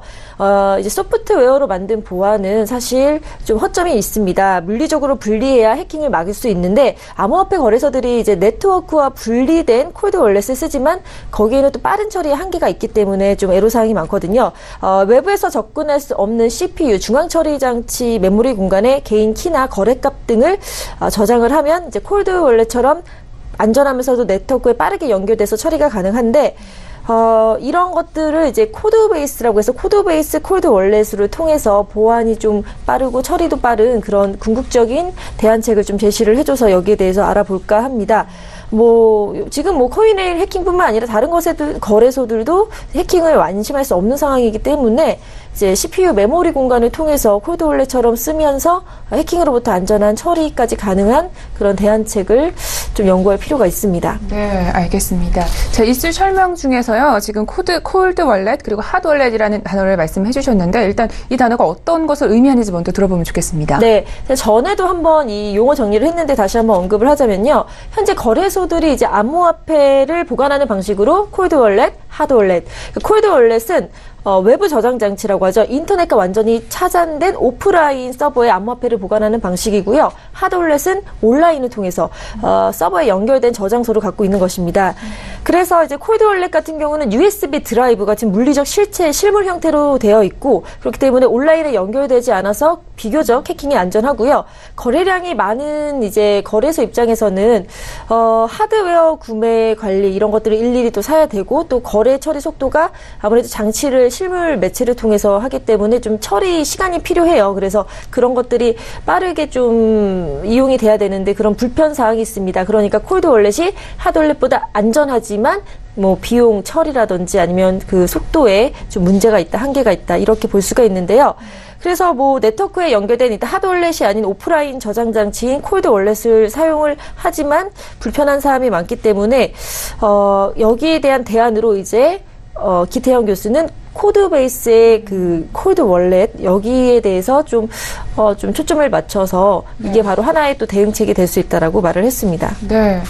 이제 소프트웨어로 만든 보안은 사실 좀 허점이 있습니다. 물리적으로 분리해야 해킹을 막을 수 있는데 암호화폐 거래소들이 이제 네트워크와 분리된 콜드 월렛을 쓰지만 거기에는 또 빠른 처리의 한계가 있기 때문에 좀 애로사항이 많거든요. 외부에서 접근할 수 없는 CPU, 중앙 처리 장치, 메모리 공간에 개인 키나 거래값 등을 저장을 하면 이제 콜드 월렛처럼 안전하면서도 네트워크에 빠르게 연결돼서 처리가 가능한데 이런 것들을 이제 코드베이스라고 해서 코드베이스 콜드 월렛으로 통해서 보안이 좀 빠르고 처리도 빠른 그런 궁극적인 대안책을 좀 제시를 해줘서 여기에 대해서 알아볼까 합니다. 지금 코인레일 해킹뿐만 아니라 다른 거래소들도 해킹을 완심할 수 없는 상황이기 때문에 이제 CPU 메모리 공간을 통해서 콜드 월렛처럼 쓰면서 해킹으로부터 안전한 처리까지 가능한 그런 대안책을 좀 연구할 필요가 있습니다. 네, 알겠습니다. 자, 이슈 설명 중에서요. 지금 콜드 월렛 그리고 핫 월렛이라는 단어를 말씀해 주셨는데 일단 이 단어가 어떤 것을 의미하는지 먼저 들어보면 좋겠습니다. 네, 전에도 한번 이 용어 정리를 했는데 다시 한번 언급을 하자면요. 현재 거래소들이 이제 암호화폐를 보관하는 방식으로 콜드 월렛, 핫 월렛. 콜드 월렛은 외부 저장 장치라고 하죠. 인터넷과 완전히 차단된 오프라인 서버에 암호화폐를 보관하는 방식이고요. 핫월렛은 온라인을 통해서 서버에 연결된 저장소를 갖고 있는 것입니다. 그래서 이제 콜드월렛 같은 경우는 USB 드라이브가 지금 물리적 실물 형태로 되어 있고 그렇기 때문에 온라인에 연결되지 않아서 비교적 해킹이 안전하고요. 거래량이 많은 이제 거래소 입장에서는 하드웨어 구매 관리 이런 것들을 일일이 또 사야 되고 또 거래 처리 속도가 아무래도 장치를 실물 매체를 통해서 하기 때문에 좀 처리 시간이 필요해요. 그래서 그런 것들이 빠르게 좀 이용이 돼야 되는데 그런 불편 사항이 있습니다. 그러니까 콜드월렛이 핫월렛보다 안전하지만 비용 처리라든지 아니면 그 속도에 좀 문제가 있다, 한계가 있다 이렇게 볼 수가 있는데요. 그래서 네트워크에 연결된 일단 핫월렛이 아닌 오프라인 저장 장치인 콜드월렛을 사용을 하지만 불편한 사람이 많기 때문에 여기에 대한 대안으로 이제 기태현 교수는 코드베이스의 그 콜드 월렛 여기에 대해서 좀 초점을 맞춰서 이게 바로 하나의 또 대응책이 될 수 있다라고 말을 했습니다. 네,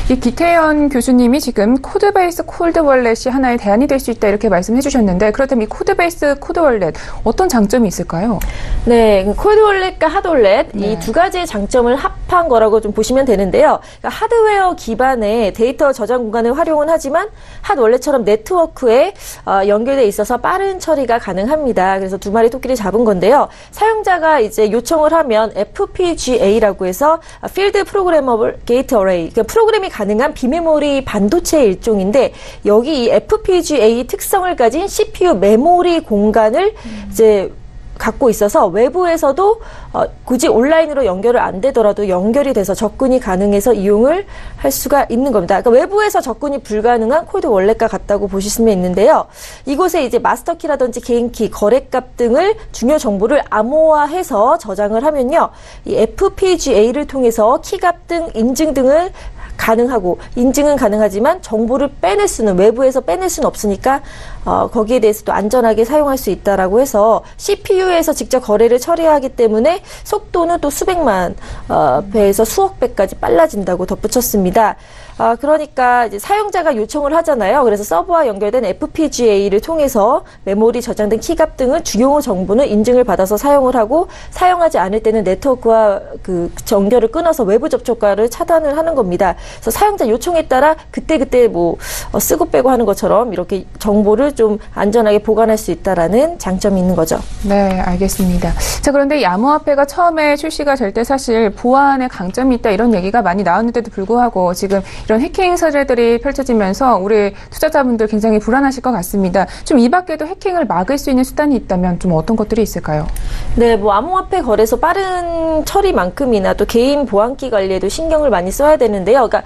이 기태현 교수님이 지금 코드베이스 콜드 월렛이 하나의 대안이 될 수 있다 이렇게 말씀해 주셨는데 그렇다면 이 코드베이스 콜드 월렛 어떤 장점이 있을까요? 네, 콜드 월렛과 핫 월렛 이 두 가지의 장점을 합한 거라고 좀 보시면 되는데요. 그러니까 하드웨어 기반의 데이터 저장 공간을 활용은 하지만 핫 월렛처럼 네트워크에 연결돼 있어서 빠른 처리가 가능합니다. 그래서 두 마리 토끼를 잡은 건데요. 사용자가 이제 요청을 하면 FPGA라고 해서 Field Programmable Gate Array, 그러니까 프로그램이 가능한 비메모리 반도체의 일종인데 여기 이 FPGA 특성을 가진 CPU 메모리 공간을 이제 갖고 있어서 외부에서도 굳이 온라인으로 연결을 안 되더라도 연결이 돼서 접근이 가능해서 이용을 할 수가 있는 겁니다. 그러니까 외부에서 접근이 불가능한 콜드 월렛과 같다고 보실 수는 있는데요. 이곳에 이제 마스터키라든지 개인키, 거래값 등을 중요 정보를 암호화해서 저장을 하면요. 이 FPGA를 통해서 키값 등 인증 등을 가능하고 인증은 가능하지만 정보를 빼낼 수는 외부에서 빼낼 수는 없으니까 거기에 대해서도 안전하게 사용할 수 있다라고 해서 CPU에서 직접 거래를 처리하기 때문에 속도는 또 수백만 배에서 수억 배까지 빨라진다고 덧붙였습니다. 그러니까 이제 사용자가 요청을 하잖아요. 그래서 서버와 연결된 FPGA를 통해서 메모리 저장된 키값 등을 중요 정보는 인증을 받아서 사용을 하고 사용하지 않을 때는 네트워크와 그 연결을 끊어서 외부 접촉과를 차단을 하는 겁니다. 그래서 사용자 요청에 따라 그때그때 뭐 쓰고 빼고 하는 것처럼 이렇게 정보를 좀 안전하게 보관할 수 있다라는 장점이 있는 거죠. 네, 알겠습니다. 자, 그런데 이 암호화폐가 처음에 출시가 될 때 사실 보안에 강점이 있다 이런 얘기가 많이 나왔는데도 불구하고 지금 이런 해킹 사례들이 펼쳐지면서 우리 투자자분들 굉장히 불안하실 것 같습니다. 좀 이 밖에도 해킹을 막을 수 있는 수단이 있다면 좀 어떤 것들이 있을까요? 네, 뭐 암호화폐 거래소 빠른 처리만큼이나 또 개인 보안기 관리에도 신경을 많이 써야 되는데요. 그러니까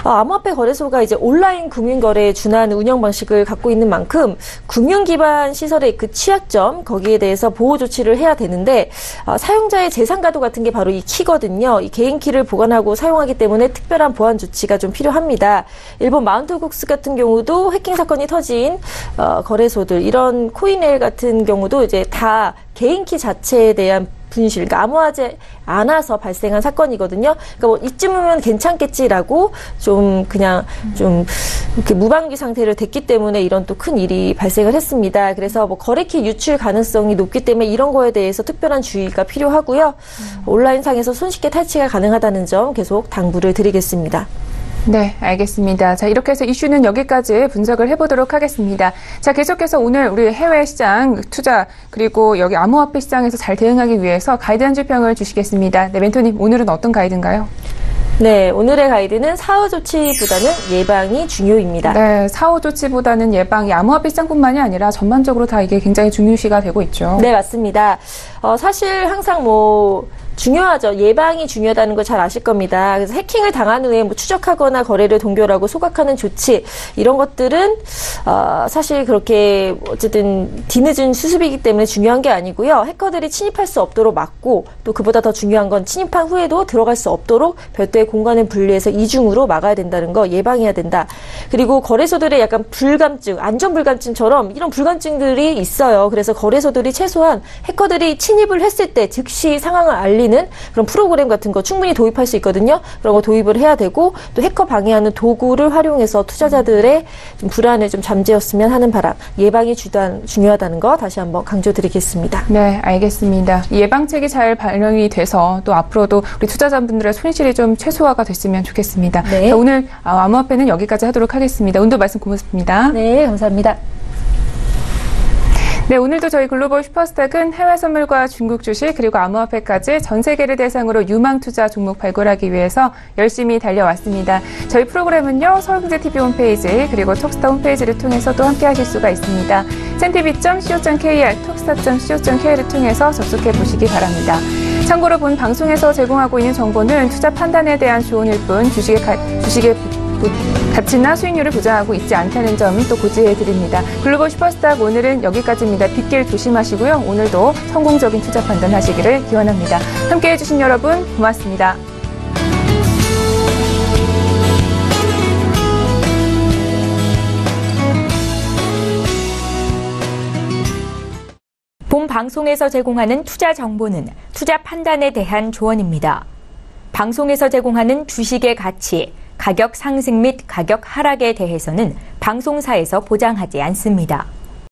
암호화폐 거래소가 이제 온라인 금융거래에 준하는 운영 방식을 갖고 있는 만큼 금융 기반 시설의 그 취약점 거기에 대해서 보호 조치를 해야 되는데 사용자의 재산 가도 같은 게 바로 이 키거든요. 이 개인 키를 보관하고 사용하기 때문에 특별한 보안 조치가 좀 필요합니다. 일본 마운트국스 같은 경우도 해킹 사건이 터진 거래소들 이런 코인엘 같은 경우도 이제 다 개인 키 자체에 대한 분실, 그러니까 암호화하지 않아서 발생한 사건이거든요. 그러니까 뭐 이쯤이면 괜찮겠지라고 좀 그냥 좀 이렇게 무방비 상태를 됐기 때문에 이런 또 큰 일이 발생을 했습니다. 그래서 뭐 거래키 유출 가능성이 높기 때문에 이런 거에 대해서 특별한 주의가 필요하고요. 온라인상에서 손쉽게 탈취가 가능하다는 점 계속 당부를 드리겠습니다. 네, 알겠습니다. 자, 이렇게 해서 이슈는 여기까지 분석을 해보도록 하겠습니다. 자, 계속해서 오늘 우리 해외 시장 투자 그리고 여기 암호화폐 시장에서 잘 대응하기 위해서 가이드 한 줄 평을 주시겠습니다. 네, 멘토님 오늘은 어떤 가이드인가요? 네, 오늘의 가이드는 사후 조치보다는 예방이 중요입니다. 네, 사후 조치보다는 예방이 암호화폐 시장뿐만이 아니라 전반적으로 다 이게 굉장히 중요시가 되고 있죠. 네, 맞습니다. 사실 항상 뭐 중요하죠. 예방이 중요하다는 걸 잘 아실 겁니다. 그래서 해킹을 당한 후에 뭐 추적하거나 거래를 동결하고 소각하는 조치 이런 것들은 사실 그렇게 어쨌든 뒤늦은 수습이기 때문에 중요한 게 아니고요. 해커들이 침입할 수 없도록 막고 또 그보다 더 중요한 건 침입한 후에도 들어갈 수 없도록 별도의 공간을 분리해서 이중으로 막아야 된다는 거 예방해야 된다. 그리고 거래소들의 약간 불감증, 안전 불감증처럼 이런 불감증들이 있어요. 그래서 거래소들이 최소한 해커들이 침입을 했을 때 즉시 상황을 알리는 그런 프로그램 같은 거 충분히 도입할 수 있거든요. 그런 거 도입을 해야 되고 또 해커 방해하는 도구를 활용해서 투자자들의 좀 불안을 좀 잠재웠으면 하는 바람. 예방이 중요하다는 거 다시 한번 강조드리겠습니다. 네, 알겠습니다. 예방책이 잘 반영이 돼서 또 앞으로도 우리 투자자분들의 손실이 좀 최소화가 됐으면 좋겠습니다. 네. 자, 오늘 암호화폐는 여기까지 하도록 하겠습니다. 오늘도 말씀 고맙습니다. 네, 감사합니다. 네, 오늘도 저희 글로벌 슈퍼스탁은 해외 선물과 중국 주식 그리고 암호화폐까지 전 세계를 대상으로 유망 투자 종목 발굴하기 위해서 열심히 달려왔습니다. 저희 프로그램은요, 서울경제TV 홈페이지 그리고 톡스타 홈페이지를 통해서도 함께 하실 수가 있습니다. centtv.co.kr, 톡스타.co.kr을 통해서 접속해 보시기 바랍니다. 참고로 본 방송에서 제공하고 있는 정보는 투자 판단에 대한 조언일 뿐 주식의 가치나 수익률을 보장하고 있지 않다는 점 또 고지해드립니다. 글로벌 슈퍼스탁 오늘은 여기까지입니다. 빗길 조심하시고요. 오늘도 성공적인 투자 판단하시기를 기원합니다. 함께해 주신 여러분 고맙습니다. 본 방송에서 제공하는 투자 정보는 투자 판단에 대한 조언입니다. 방송에서 제공하는 주식의 가치, 가격 상승 및 가격 하락에 대해서는 방송사에서 보장하지 않습니다.